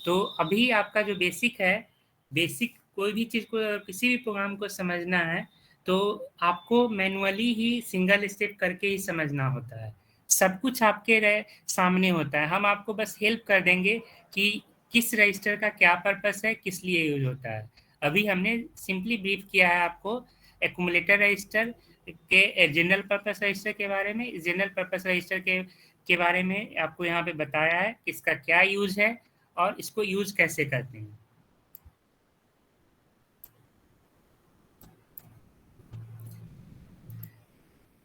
तो अभी आपका जो बेसिक है, बेसिक कोई भी चीज़ को किसी भी प्रोग्राम को समझना है तो आपको मैनुअली ही सिंगल स्टेप करके ही समझना होता है। सब कुछ आपके सामने होता है, हम आपको बस हेल्प कर देंगे कि किस रजिस्टर का क्या पर्पस है, किस लिए यूज होता है। अभी हमने सिंपली ब्रीफ किया है आपको एक्यूमुलेटर रजिस्टर के जनरल पर्पस रजिस्टर के बारे में, जनरल पर्पस रजिस्टर के बारे में आपको यहाँ पे बताया है इसका क्या यूज है और इसको यूज कैसे करते हैं।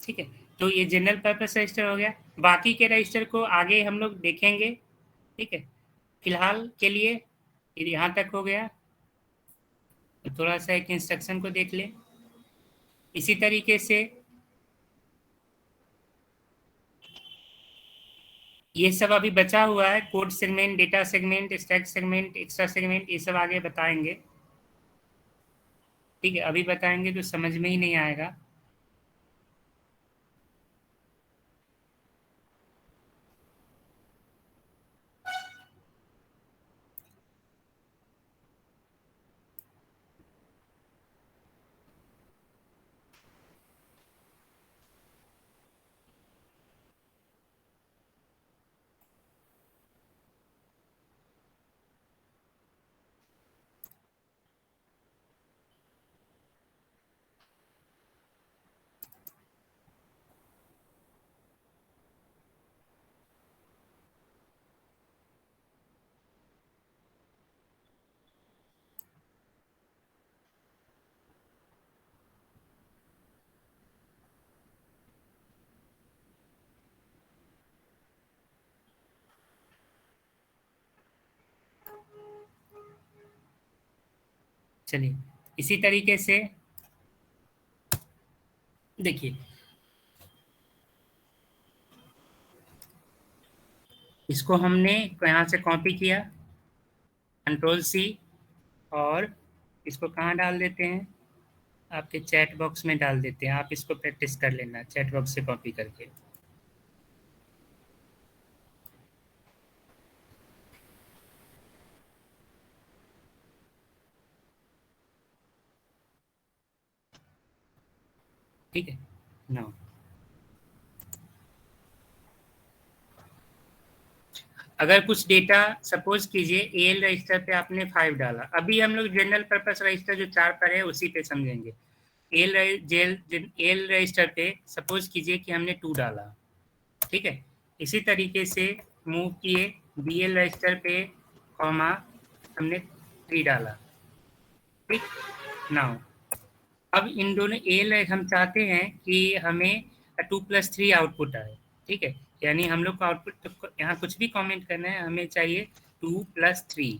ठीक है, तो ये जनरल पर्पस रजिस्टर हो गया। बाकी के रजिस्टर को आगे हम लोग देखेंगे, ठीक है। फिलहाल के लिए यहाँ तक हो गया, तो थोड़ा सा एक इंस्ट्रक्शन को देख लें। इसी तरीके से ये सब अभी बचा हुआ है, code segment, data segment, stack segment, extra segment, ये सब आगे बताएंगे, ठीक है। अभी बताएंगे तो समझ में ही नहीं आएगा। चलिए इसी तरीके से देखिए, इसको हमने यहाँ से कॉपी किया, Ctrl+C, और इसको कहाँ डाल देते हैं, आपके चैट बॉक्स में डाल देते हैं। आप इसको प्रैक्टिस कर लेना चैट बॉक्स से कॉपी करके। ठीक है ना। अगर कुछ डेटा सपोज कीजिए एल रजिस्टर पे आपने 5 डाला, अभी हम लोग जनरल पर्पस रजिस्टर जो 4 पर है उसी पे समझेंगे। एल रजिस्टर पे सपोज कीजिए कि हमने 2 डाला, ठीक है। इसी तरीके से मूव किए बीएल रजिस्टर पे, कॉमा हमने 3 डाला, ठीक। नाउ अब इन दोनों एल हम चाहते हैं कि हमें 2+3 आउटपुट आए, ठीक है। यानी हम लोग को आउटपुट तो यहाँ कुछ भी कमेंट करना है, हमें चाहिए 2+3,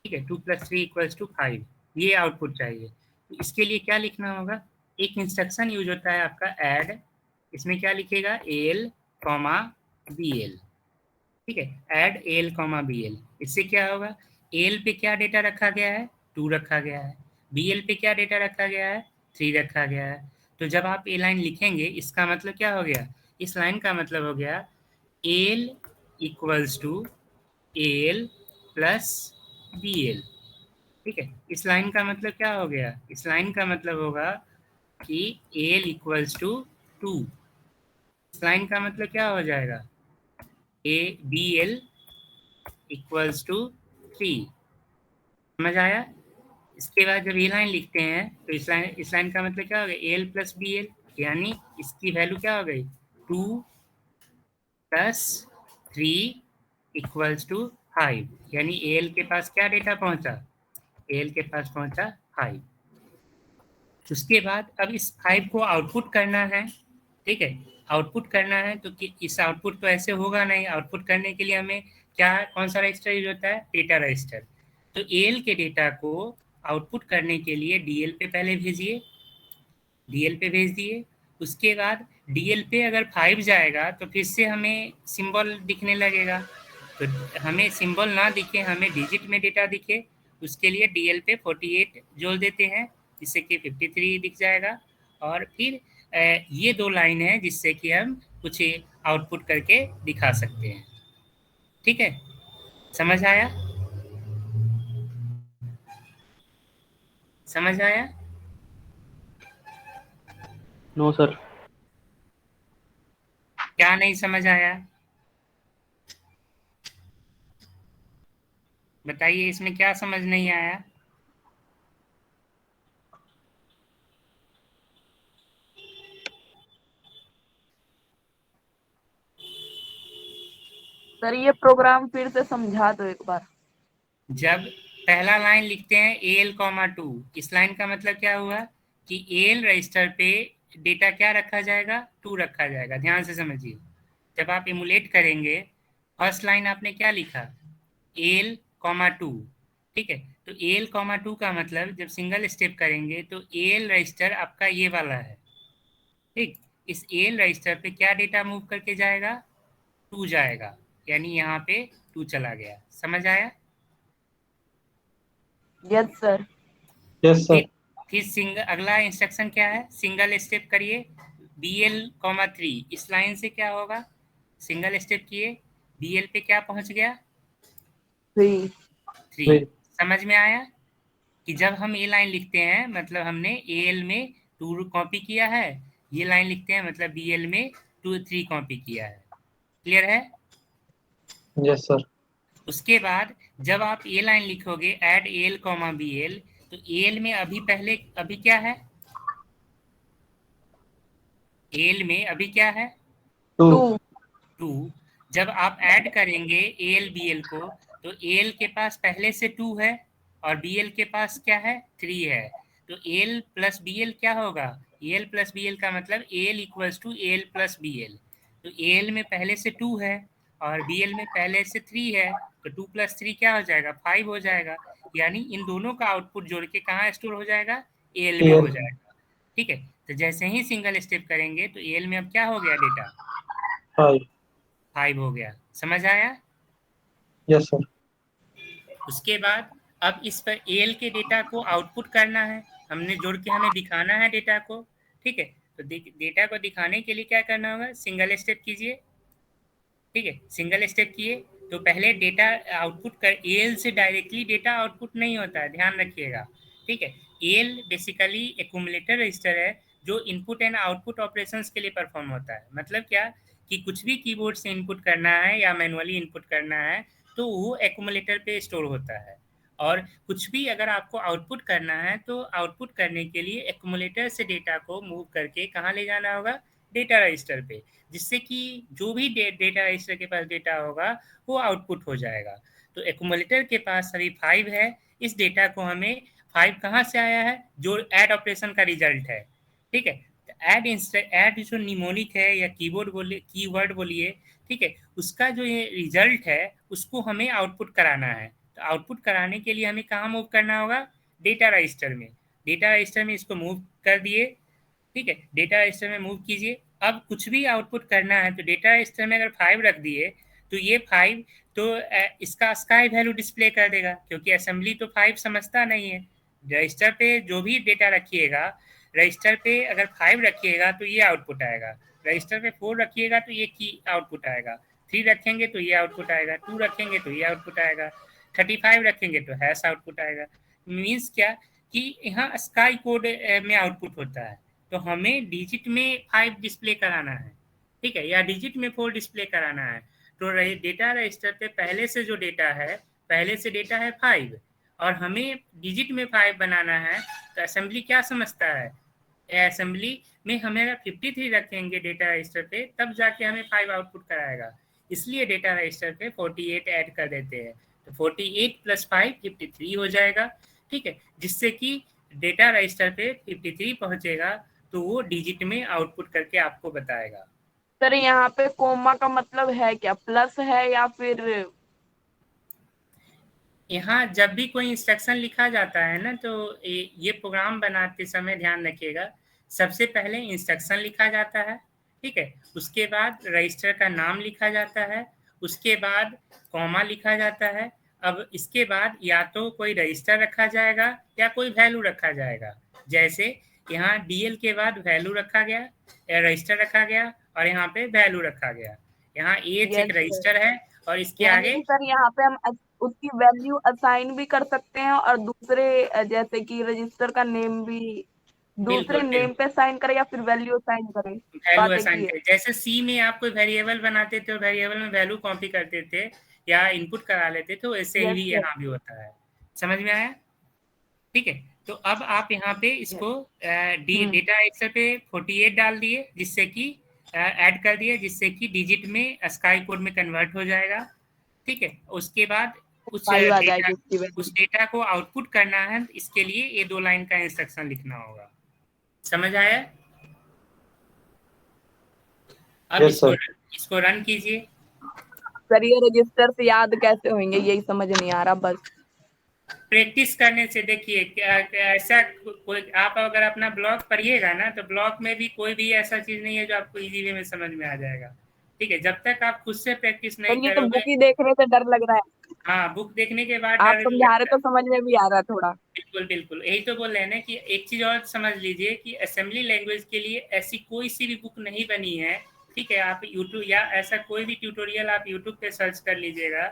ठीक है। 2+3 = 5, ये आउटपुट चाहिए। तो इसके लिए क्या लिखना होगा, एक इंस्ट्रक्शन यूज होता है आपका ऐड, इसमें क्या लिखेगा एल कॉमा बी एल, ठीक है। Add L comma B L, इससे क्या होगा, एल पे क्या डेटा रखा गया है, 2 रखा गया है, बी एल पे क्या डेटा रखा गया है, 3 रखा गया है। तो जब आप ए लाइन लिखेंगे इसका मतलब क्या हो गया, इस लाइन का मतलब हो गया L = L plus B L, ठीक है। इस लाइन का मतलब क्या हो गया, इस लाइन का मतलब होगा कि एल = 2, इस लाइन का मतलब क्या हो जाएगा, ए बी एल = 3, समझ आया। इसके बाद जब ये लाइन लिखते हैं तो इस लाइन का मतलब क्या हो गया, एल प्लस बी एल, यानी इसकी वैल्यू क्या हो गई, 2 + 3 = 5, यानी एल के पास क्या डेटा पहुंचा, एल के पास पहुंचा 5। उसके बाद अब इस 5 को आउटपुट करना है, ठीक है। आउटपुट करना है तो इस आउटपुट तो ऐसे होगा नहीं, आउटपुट करने के लिए हमें क्या, कौन सा रजिस्टर यूज होता है, डेटा रजिस्टर। तो एल के डेटा को आउटपुट करने के लिए डीएल पे पहले भेजिए, डीएल पे भेज दिए। उसके बाद डीएल पे अगर 5 जाएगा तो फिर से हमें सिंबल दिखने लगेगा, तो हमें सिंबल ना दिखे, हमें डिजिट में डेटा दिखे, उसके लिए डीएल पे 48 जोड़ देते हैं, जिससे कि 53 दिख जाएगा। और फिर ये 2 लाइन है जिससे कि हम कुछ आउटपुट करके दिखा सकते हैं, ठीक है। समझ आया, समझ आया। No sir. क्या नहीं समझ आया, बताइए, इसमें क्या समझ नहीं आया। सर ये प्रोग्राम फिर से समझा दो एक बार। जब पहला लाइन लिखते हैं एल कॉमा 2, इस लाइन का मतलब क्या हुआ कि एल रजिस्टर पे डेटा क्या रखा जाएगा, 2 रखा जाएगा। ध्यान से समझिए, जब आप इमुलेट करेंगे, फर्स्ट लाइन आपने क्या लिखा, एल कॉमा 2, ठीक है। तो एल कॉमा 2 का मतलब जब सिंगल स्टेप करेंगे तो एल रजिस्टर आपका ये वाला है, ठीक। इस एल रजिस्टर पे क्या डेटा मूव करके जाएगा, 2 जाएगा, यानी यहाँ पे 2 चला गया। समझ आया। Yes sir. Yes sir. फिर अगला इंस्ट्रक्शन क्या है, सिंगल स्टेप करिए BL,3, इस लाइन से क्या होगा, सिंगल स्टेप किए, BL पे क्या पहुंच गया, 3। समझ में आया कि जब हम ये लाइन लिखते हैं मतलब हमने AL में 2 कॉपी किया है, ये लाइन लिखते हैं मतलब BL में 3 कॉपी किया है। क्लियर है। Yes sir. उसके बाद जब आप ये लाइन लिखोगे ऐड AL, BL, तो AL में अभी क्या है, AL में अभी क्या है, 2। जब आप ऐड करेंगे AL BL को, तो AL के पास पहले से 2 है और BL के पास क्या है, 3 है। तो AL प्लस BL क्या होगा, AL प्लस BL का मतलब AL = AL प्लस BL। तो AL में पहले से 2 है और BL में पहले से 3 है, तो 2 + 3 क्या हो जाएगा, 5 हो जाएगा। यानी इन दोनों का आउटपुट जोड़ के कहाँ स्टोर हो जाएगा, एल में हो जाएगा। ठीक है, तो जैसे ही सिंगल स्टेप करेंगे तो एल में अब क्या हो गया, डेटा 5 हो गया। समझ आया? Yes sir. उसके बाद अब इस पर एल के डेटा को आउटपुट करना है, हमने जोड़ के हमें दिखाना है डेटा को। ठीक है, तो डेटा को दिखाने के लिए क्या करना होगा, सिंगल स्टेप कीजिए। ठीक है, सिंगल स्टेप किए तो पहले डेटा आउटपुट कर, एल से डायरेक्टली डेटा आउटपुट नहीं होता है, ध्यान रखिएगा। ठीक है, एल बेसिकली एक्यूमुलेटर रजिस्टर है जो इनपुट एंड आउटपुट ऑपरेशंस के लिए परफॉर्म होता है। मतलब क्या कि कुछ भी कीबोर्ड से इनपुट करना है या मैनुअली इनपुट करना है तो वो एक्यूमुलेटर पे स्टोर होता है, और कुछ भी अगर आपको आउटपुट करना है तो आउटपुट करने के लिए एक्यूमुलेटर से डेटा को मूव करके कहाँ ले जाना होगा, डेटा रजिस्टर पे, जिससे कि जो भी डेटा रजिस्टर के पास डेटा होगा वो आउटपुट हो जाएगा। तो एक्यूमुलेटर के पास अभी 5 है, इस डेटा को हमें 5 कहाँ से आया है, जो ऐड ऑपरेशन का रिजल्ट है। ठीक है, ऐड जो निमोनिक है या कीबोर्ड बोलिए, कीवर्ड बोलिए, ठीक है, उसका जो ये रिजल्ट है उसको हमें आउटपुट कराना है। तो आउटपुट कराने के लिए हमें कहाँ मूव करना होगा, डेटा रजिस्टर में। डेटा रजिस्टर में इसको मूव कर दिए। ठीक है, डेटा रजिस्टर में मूव कीजिए। अब कुछ भी आउटपुट करना है तो डेटा रजिस्टर में अगर 5 रख दिए तो ये 5 तो इसका स्काई वैल्यू डिस्प्ले कर देगा, क्योंकि असेंबली तो 5 समझता नहीं है। रजिस्टर पे जो भी डेटा रखिएगा, रजिस्टर पे अगर 5 रखिएगा तो ये आउटपुट आएगा, रजिस्टर पे 4 रखिएगा तो ये की आउटपुट आएगा, 3 रखेंगे तो ये आउटपुट आएगा, 2 रखेंगे तो ये आउटपुट आएगा, 35 रखेंगे तो हैश आउटपुट आएगा। मीन्स क्या कि यहाँ स्काई कोड में आउटपुट होता है, तो हमें डिजिट में 5 डिस्प्ले कराना है। ठीक है, या डिजिट में 4 डिस्प्ले कराना है। तो डेटा रजिस्टर पे पहले से जो डेटा है, पहले से डेटा है 5 और हमें डिजिट में 5 बनाना है। तो असेंबली क्या समझता है, असेंबली में हमें अगर 53 रखेंगे डेटा रजिस्टर पे तब जाके हमें 5 आउटपुट कराएगा, इसलिए डेटा रजिस्टर पे 48 ऐड कर देते हैं। तो 48 + 5 53 हो जाएगा। ठीक है, जिससे कि डेटा रजिस्टर पे 53 पहुंचेगा तो वो डिजिट में आउटपुट करके आपको बताएगा। सर यहाँ पे कोमा का मतलब है क्या, प्लस है या फिर? यहाँ जब भी कोई इंस्ट्रक्शन लिखा जाता है ना तो ये प्रोग्राम बनाते समय ध्यान रखिएगा, सबसे पहले इंस्ट्रक्शन लिखा जाता है। ठीक है, उसके बाद रजिस्टर का नाम लिखा जाता है, उसके बाद कॉमा लिखा जाता है। अब इसके बाद या तो कोई रजिस्टर रखा जाएगा या कोई वैल्यू रखा जाएगा। जैसे यहाँ डीएल के बाद वैल्यू रखा गया या रजिस्टर रखा गया और यहाँ पे वैल्यू रखा गया। यहाँ एज एक रजिस्टर है और इसके आगे सर यहाँ पे हम उसकी वैल्यू असाइन भी कर सकते हैं और दूसरे जैसे कि रजिस्टर का नेम भी दूसरे नेम पे असाइन करें या फिर वैल्यू असाइन करें। वैल्यू असाइन करें। जैसे सी में आप कोई वेरिएबल बनाते थे, वेरिएबल में वैल्यू कॉपी करते थे या इनपुट करा लेते थे, वैसे ही यहाँ भी होता है। समझ में आया? ठीक है, तो अब आप यहाँ पे इसको डेटा एक्सेल पे 48 डाल दिए, जिससे कि ऐड कर दिए, जिससे कि डिजिट में स्काई कोड में कन्वर्ट हो जाएगा। ठीक है, उसके बाद उस डेटा को आउटपुट करना है, इसके लिए ये 2 लाइन का इंस्ट्रक्शन लिखना होगा। समझ आया? अब इसको रन कीजिए। सर ये रजिस्टर से याद कैसे होंगे, यही समझ नहीं आ रहा। बस प्रैक्टिस करने से देखिए ऐसा कोई, आप अगर अपना ब्लॉग पढ़िएगा ना तो ब्लॉग में भी कोई भी ऐसा चीज नहीं है जो आपको इजी वे में समझ में आ जाएगा। ठीक है, जब तक आप खुद से प्रैक्टिस नहीं करोगे। तो बुक ही देखने से डर लग रहा है। हाँ, बुक देखने के बाद आप समझा रहे तो समझ में भी आ रहा है थोड़ा। बिल्कुल बिल्कुल, यही तो बोल रहे हैं ना कि एक चीज और समझ लीजिए कि असेंबली लैंग्वेज के लिए ऐसी कोई सी भी बुक नहीं बनी है। ठीक है, आप यूट्यूब या ऐसा कोई भी ट्यूटोरियल आप यूट्यूब पे सर्च कर लीजिएगा।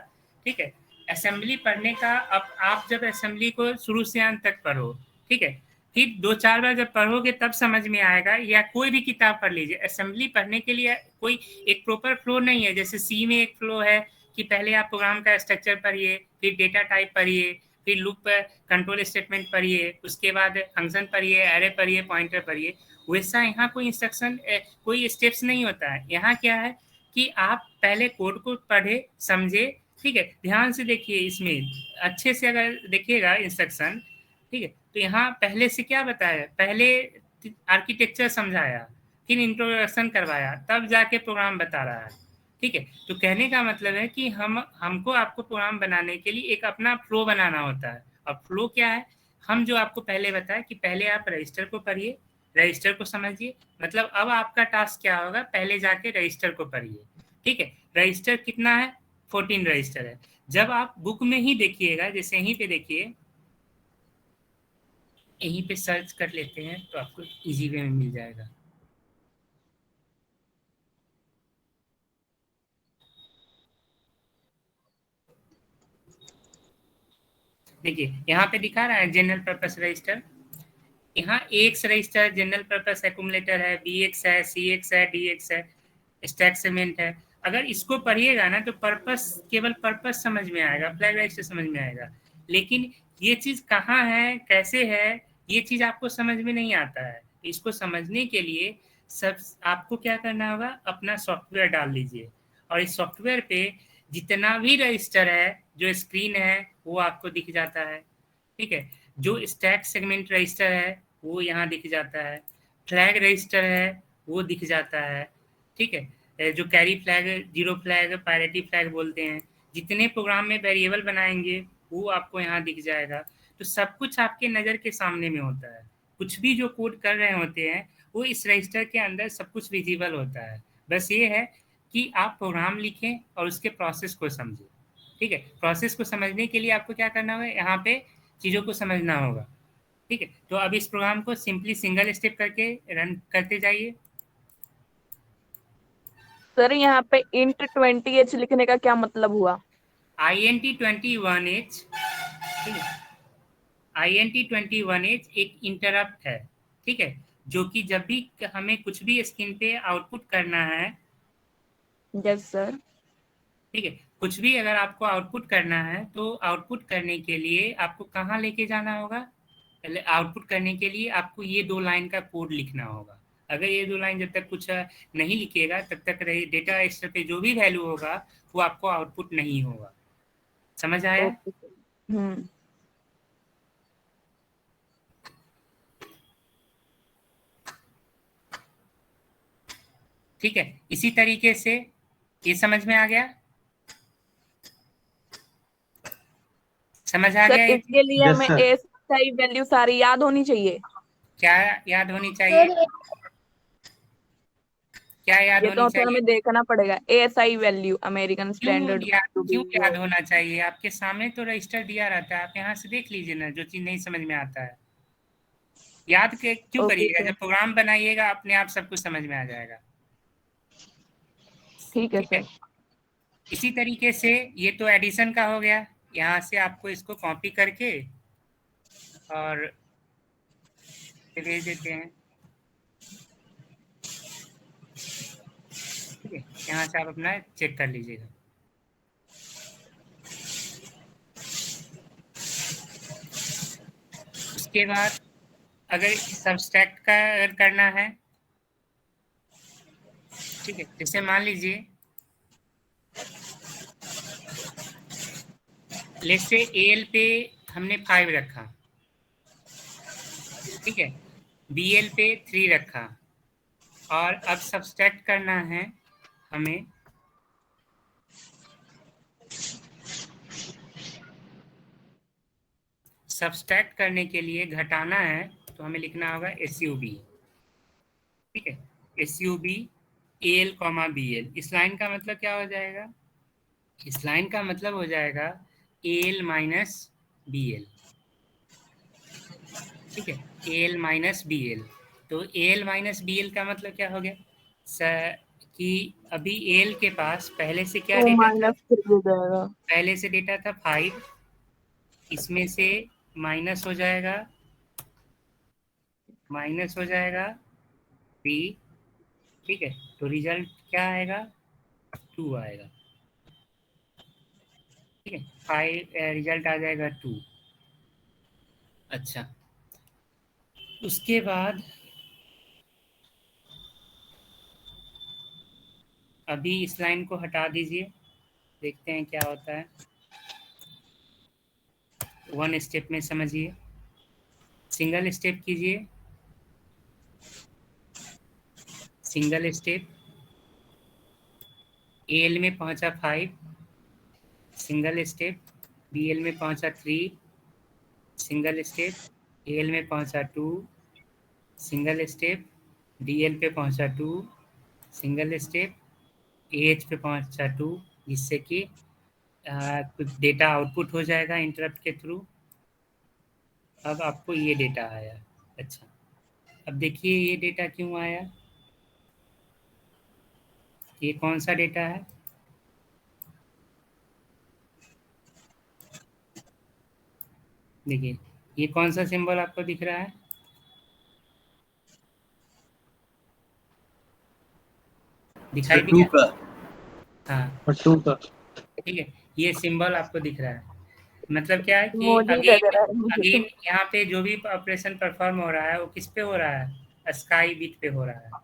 ठीक है, असेंबली पढ़ने का, अब आप जब असेंबली को शुरू से अंत तक पढ़ो, ठीक है, फिर 2-4 बार जब पढ़ोगे तब समझ में आएगा। या कोई भी किताब पढ़ लीजिए, असेंबली पढ़ने के लिए कोई एक प्रॉपर फ्लो नहीं है। जैसे सी में एक फ्लो है कि पहले आप प्रोग्राम का स्ट्रक्चर पढ़िए, फिर डेटा टाइप पढ़िए, फिर लूप पर कंट्रोल स्टेटमेंट पढ़िए, उसके बाद फंक्शन पढ़िए, एरे पढ़िए, पॉइंटर पढ़िए। वैसा यहाँ कोई इंस्ट्रक्शन, कोई स्टेप्स नहीं होता है। यहाँ क्या है कि आप पहले कोड को पढ़े, समझे। ठीक है, ध्यान से देखिए, इसमें अच्छे से अगर देखिएगा इंस्ट्रक्शन, ठीक है, तो यहाँ पहले से क्या बताया, पहले आर्किटेक्चर समझाया, फिर इंट्रोडक्शन करवाया, तब जाके प्रोग्राम बता रहा है। ठीक है, तो कहने का मतलब है कि हमको आपको प्रोग्राम बनाने के लिए एक अपना फ्लो बनाना होता है। अब फ्लो क्या है, हम जो आपको पहले बताया कि पहले आप रजिस्टर को पढ़िए, रजिस्टर को समझिए, मतलब अब आपका टास्क क्या होगा, पहले जाके रजिस्टर को पढ़िए। ठीक है, रजिस्टर कितना है, 14 रजिस्टर है। जब आप बुक में ही देखिएगा, जैसे यहीं पे देखिए, यहीं पे सर्च कर लेते हैं तो आपको इजी वे में मिल जाएगा। देखिए यहाँ पे दिखा रहा है जनरल पर्पस रजिस्टर, यहाँ x register general purpose accumulator है, बी एक्स है, सी एक्स है, डी एक्स है, स्टैक सेगमेंट है। अगर इसको पढ़िएगा ना तो पर्पस, केवल पर्पस समझ में आएगा, फ्लैग रजिस्टर समझ में आएगा, लेकिन ये चीज कहाँ है, कैसे है, ये चीज आपको समझ में नहीं आता है। इसको समझने के लिए सब आपको क्या करना होगा, अपना सॉफ्टवेयर डाल लीजिए, और इस सॉफ्टवेयर पे जितना भी रजिस्टर है, जो स्क्रीन है वो आपको दिख जाता है। ठीक है, जो स्टैक सेगमेंट रजिस्टर है वो यहाँ दिख जाता है, फ्लैग रजिस्टर है वो दिख जाता है। ठीक है, जो carry flag, zero flag, parity flag बोलते हैं, जितने प्रोग्राम में वेरिएबल बनाएंगे वो आपको यहाँ दिख जाएगा। तो सब कुछ आपके नज़र के सामने में होता है, कुछ भी जो कोड कर रहे होते हैं वो इस रजिस्टर के अंदर सब कुछ विजिबल होता है। बस ये है कि आप प्रोग्राम लिखें और उसके प्रोसेस को समझें। ठीक है, प्रोसेस को समझने के लिए आपको क्या करना होगा, यहाँ पे चीज़ों को समझना होगा। ठीक है, तो अब इस प्रोग्राम को सिंपली सिंगल स्टेप करके रन करते जाइए। सर यहाँ पे int 20h लिखने का क्या मतलब हुआ? INT 21H, ठीक है, INT 21H एक इंटरप्ट है। ठीक है, जो कि जब भी हमें कुछ भी स्क्रीन पे आउटपुट करना है, यस सर। ठीक है, कुछ भी अगर आपको आउटपुट करना है तो आउटपुट करने के लिए आपको कहाँ लेके जाना होगा, पहले आउटपुट करने के लिए आपको ये 2 लाइन का कोड लिखना होगा। अगर ये 2 लाइन जब तक कुछ नहीं लिखिएगा तब तक डेटा रजिस्टर पे जो भी वैल्यू होगा वो आपको आउटपुट नहीं होगा। समझ आया? Okay sir. ठीक है, इसी तरीके से ये समझ में आ गया, समझ आ सर गया ये? इसके लिए Yes, हमें sir. ASI वैल्यू सारी याद होनी चाहिए? क्या याद होनी चाहिए, क्या याद ये तो होनी फिर चाहिए? हमें देखना पड़ेगा ASI वैल्यू, अमेरिकन स्टैंडर्ड। क्यों याद होना चाहिए? आपके सामने तो रजिस्टर दिया रहता है, आप यहाँ से देख लीजिए ना, जो चीज नहीं समझ में आता है याद के क्यों ओके करिएगा, सर, जब प्रोग्राम बनाइएगा अपने आप सब कुछ समझ में आ जाएगा। ठीक है ठीक है, सर। इसी तरीके से ये तो एडिशन का हो गया, यहाँ से आपको इसको कॉपी करके और भेज देते हैं। ठीक है, यहाँ से आप अपना चेक कर लीजिएगा। उसके बाद अगर सब्सट्रैक्ट का अगर करना है, ठीक है, जैसे मान लीजिए लेट्स से एल पे हमने 5 रखा, ठीक है, बीएल पे 3 रखा, और अब सब्सट्रैक्ट करना है हमें, सब्सट्रैक्ट करने के लिए घटाना है तो हमें लिखना होगा SUB। ठीक है, SUB AL, BL। इस लाइन का मतलब क्या हो जाएगा, इस लाइन का मतलब हो जाएगा AL माइनस BL। ठीक है, AL माइनस BL। तो AL माइनस BL का मतलब क्या हो गया कि अभी AL के पास पहले से क्या 2 डेटा था, माइनस 3 हो जाएगा। पहले से डेटा था 5, इसमें से माइनस हो जाएगा, माइनस हो जाएगा 3। ठीक है, तो रिजल्ट क्या आएगा, 2 आएगा। ठीक है, 5 रिजल्ट आ जाएगा 2। अच्छा, उसके बाद अभी इस लाइन को हटा दीजिए, देखते हैं क्या होता है। 1 स्टेप में समझिए, सिंगल स्टेप कीजिए, सिंगल स्टेप, AL में पहुंचा 5, सिंगल स्टेप, BL में पहुंचा 3, सिंगल स्टेप, AL में पहुंचा 2, सिंगल स्टेप, DL पे पहुंचा 2, सिंगल स्टेप, AH पे पहुंचा 2, जिससे कि कुछ डेटा आउटपुट हो जाएगा इंटरप्ट के थ्रू। अब आपको ये डेटा आया। अच्छा, अब देखिए ये डेटा क्यों आया, ये कौन सा डेटा है? देखिए ये कौन सा सिंबल आपको दिख रहा है? दिखाई टू दिया? का हाँ, और टू का ठीक है, ये सिंबल आपको दिख रहा है। मतलब क्या है कि इमोजी लग अगेन रहा है मुझे तो। अगेन यहाँ पे जो भी ऑपरेशन परफॉर्म हो रहा है वो किस पे हो रहा है? स्काई बिट पे हो रहा है।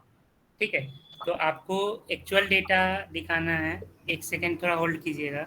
ठीक है, तो आपको एक्चुअल डेटा दिखाना है। एक सेकेंड थोड़ा होल्ड कीजिएगा।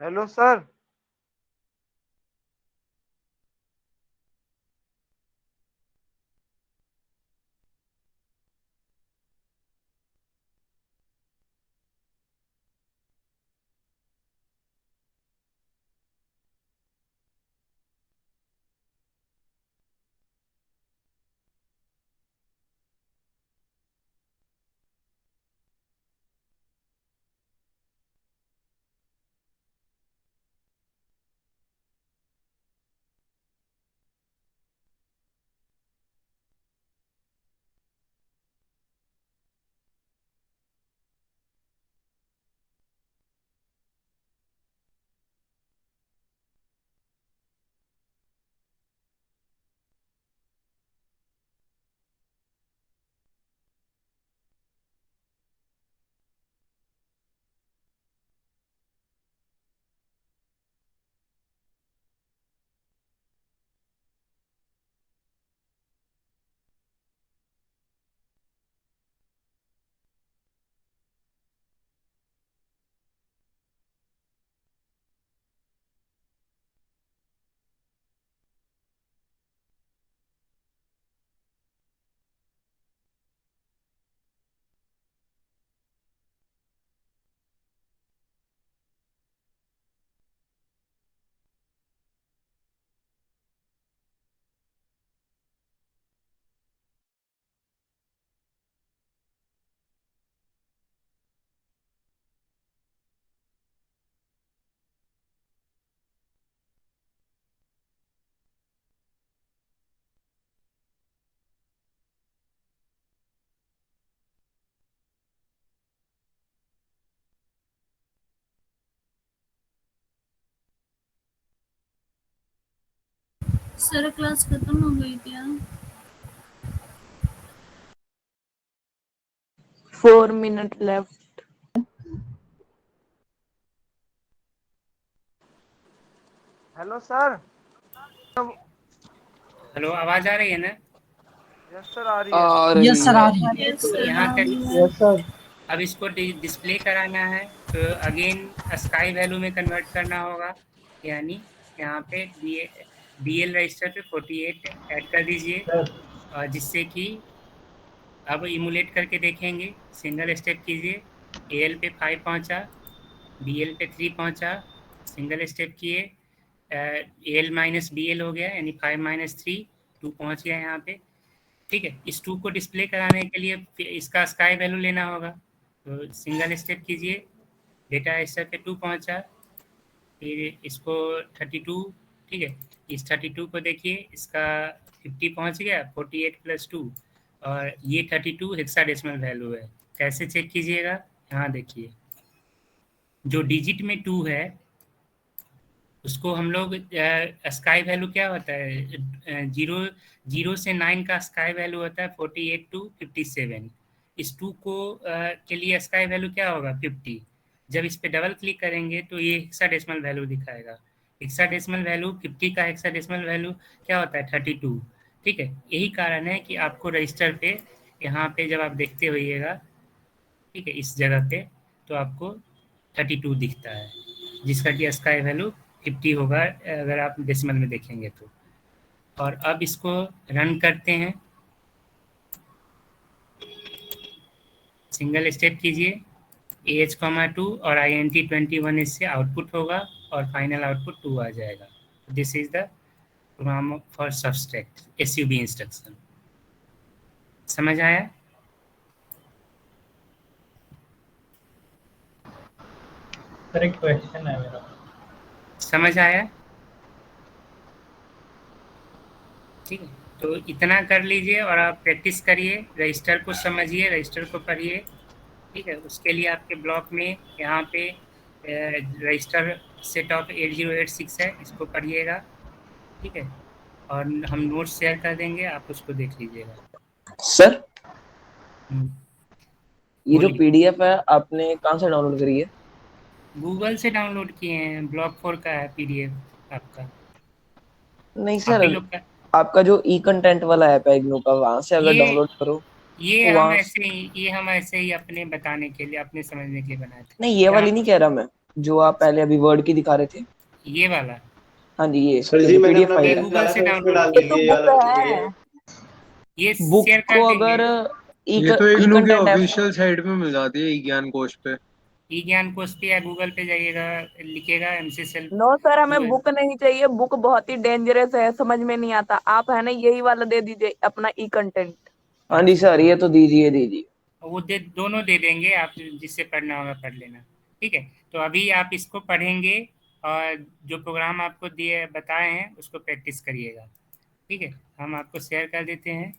Hello sir. सर क्लास खत्म हो गई क्या? 4 minutes left. Hello sir. Hello, आवाज आ रही है ना? यस सर, आ रही है। आ रही यस सर आ है। रही है। यस सर यहाँ आ तक रही है। Yes sir. अब इसको डिस्प्ले कराना है तो अगेन स्काई वैल्यू में कन्वर्ट करना होगा। यानी यहाँ पे DL रजिस्टर पे 48 ऐड कर दीजिए, और जिससे कि अब इमुलेट करके देखेंगे। सिंगल स्टेप कीजिए, AL पे 5 पहुंचा, BL पे 3 पहुंचा, सिंगल स्टेप किए, AL माइनस BL हो गया, यानी 5 माइनस 3 2 पहुंच गया यहाँ पे। ठीक है, इस 2 को डिस्प्ले कराने के लिए फिर इसका स्काई वैल्यू लेना होगा। तो सिंगल स्टेप कीजिए, डेटा रजिस्टर पे 2 पहुंचा, फिर इसको 32, ठीक है, इस 32 को देखिए, इसका 50 पहुंच गया, 48 + 2, और ये 32 हेक्साडेसिमल वैल्यू है। कैसे चेक कीजिएगा, यहाँ देखिए, जो डिजिट में 2 है उसको हम लोग स्काई वैल्यू क्या होता है, 0 से 9 का स्काई वैल्यू होता है 48 to 57। इस 2 को के लिए स्काई वैल्यू क्या होगा, 50। जब इस पे डबल क्लिक करेंगे तो ये हेक्साडेसिमल वैल्यू दिखाएगा। हेक्साडेसिमल वैल्यू 50 का हेक्साडेसिमल वैल्यू क्या होता है, 32। ठीक है, यही कारण है कि आपको रजिस्टर पे यहाँ पे जब आप देखते होइएगा, ठीक है, इस जगह पे तो आपको 32 दिखता है, जिसका कि स्काई वैल्यू 50 होगा अगर आप डेसिमल में देखेंगे तो। और अब इसको रन करते हैं, सिंगल स्टेप कीजिए, AH, 2 और INT 21 इससे आउटपुट होगा और फाइनल आउटपुट 2 आ जाएगा। This is the program for subtract SUB instruction. समझ आया? सर एक क्वेश्चन है मेरा। समझ आया? ठीक है, तो इतना कर लीजिए और आप प्रैक्टिस करिए, रजिस्टर को समझिए, रजिस्टर को पढ़िए। ठीक है, उसके लिए आपके ब्लॉक में यहाँ पे रजिस्टर सेट ऑफ 8086 है, इसको पढ़िएगा। ठीक है, और हम नोट्स शेयर कर देंगे, आप उसको देख लीजिएगा। सर हम्म, ये जो बोलिए। पीडीएफ है आपने कहाँ से डाउनलोड करी है? गूगल से डाउनलोड किए हैं, ब्लॉक 4 का है PDF आपका। नहीं आप सर, ही लोग का आपका जो ई कंटेंट वाला ऐप है इग्नू का, वहां से अगर ये डाउनलोड करो ये तो हम वहां। ऐसे ही ये हम ऐसे ही अपने बताने के लिए, अपने समझने के लिए बनाए थे। नहीं, ये जहाँ वाली नहीं कह रहा मैं, जो आप पहले अभी वर्ड की दिखा रहे थे। ये वाला हाँ जी, ये सर जी मैंने पीडीएफ अपना ये फाइल है। बैलेंस गूगल डाला से था, इसमें डाउनलोड डाल ये किए तो हैं, दीजिए ये बुक वाला है। ये। ये बुक शेयर कर को देंगे। अगर ये तो ई इग्नू के कंटेंट ऐप। ऑफिशियल साइट पे मिल जाती है, ज्ञान कोश पे। ई ज्ञान कोश पे या गूगल पे जाइएगा, लिखेगा MC सेल्फ। नो सर, हमें बुक नहीं चाहिए, बुक बहुत ही डेंजरस है, समझ में नहीं आता। आप है ना यही वाला दे दीजिए, अपना ई कंटेंट। हाँ जी सर, ये तो दीजिए दीजिए। वो दोनों दे देंगे, आप जिससे पढ़ना होगा पढ़ लेना। ठीक है, तो अभी आप इसको पढ़ेंगे और जो प्रोग्राम आपको दिए बताए हैं उसको प्रैक्टिस करिएगा। ठीक है, हम आपको शेयर कर देते हैं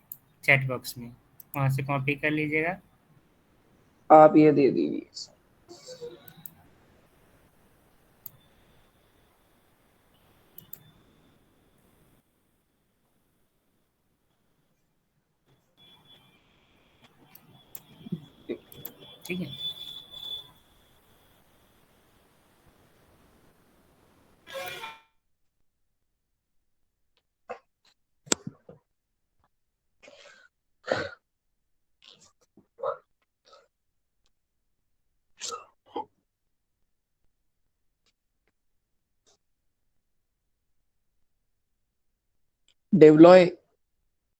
चैट बॉक्स में, वहाँ से कॉपी कर लीजिएगा। आप ये दे दीजिए। ठीक है, डेवलॉय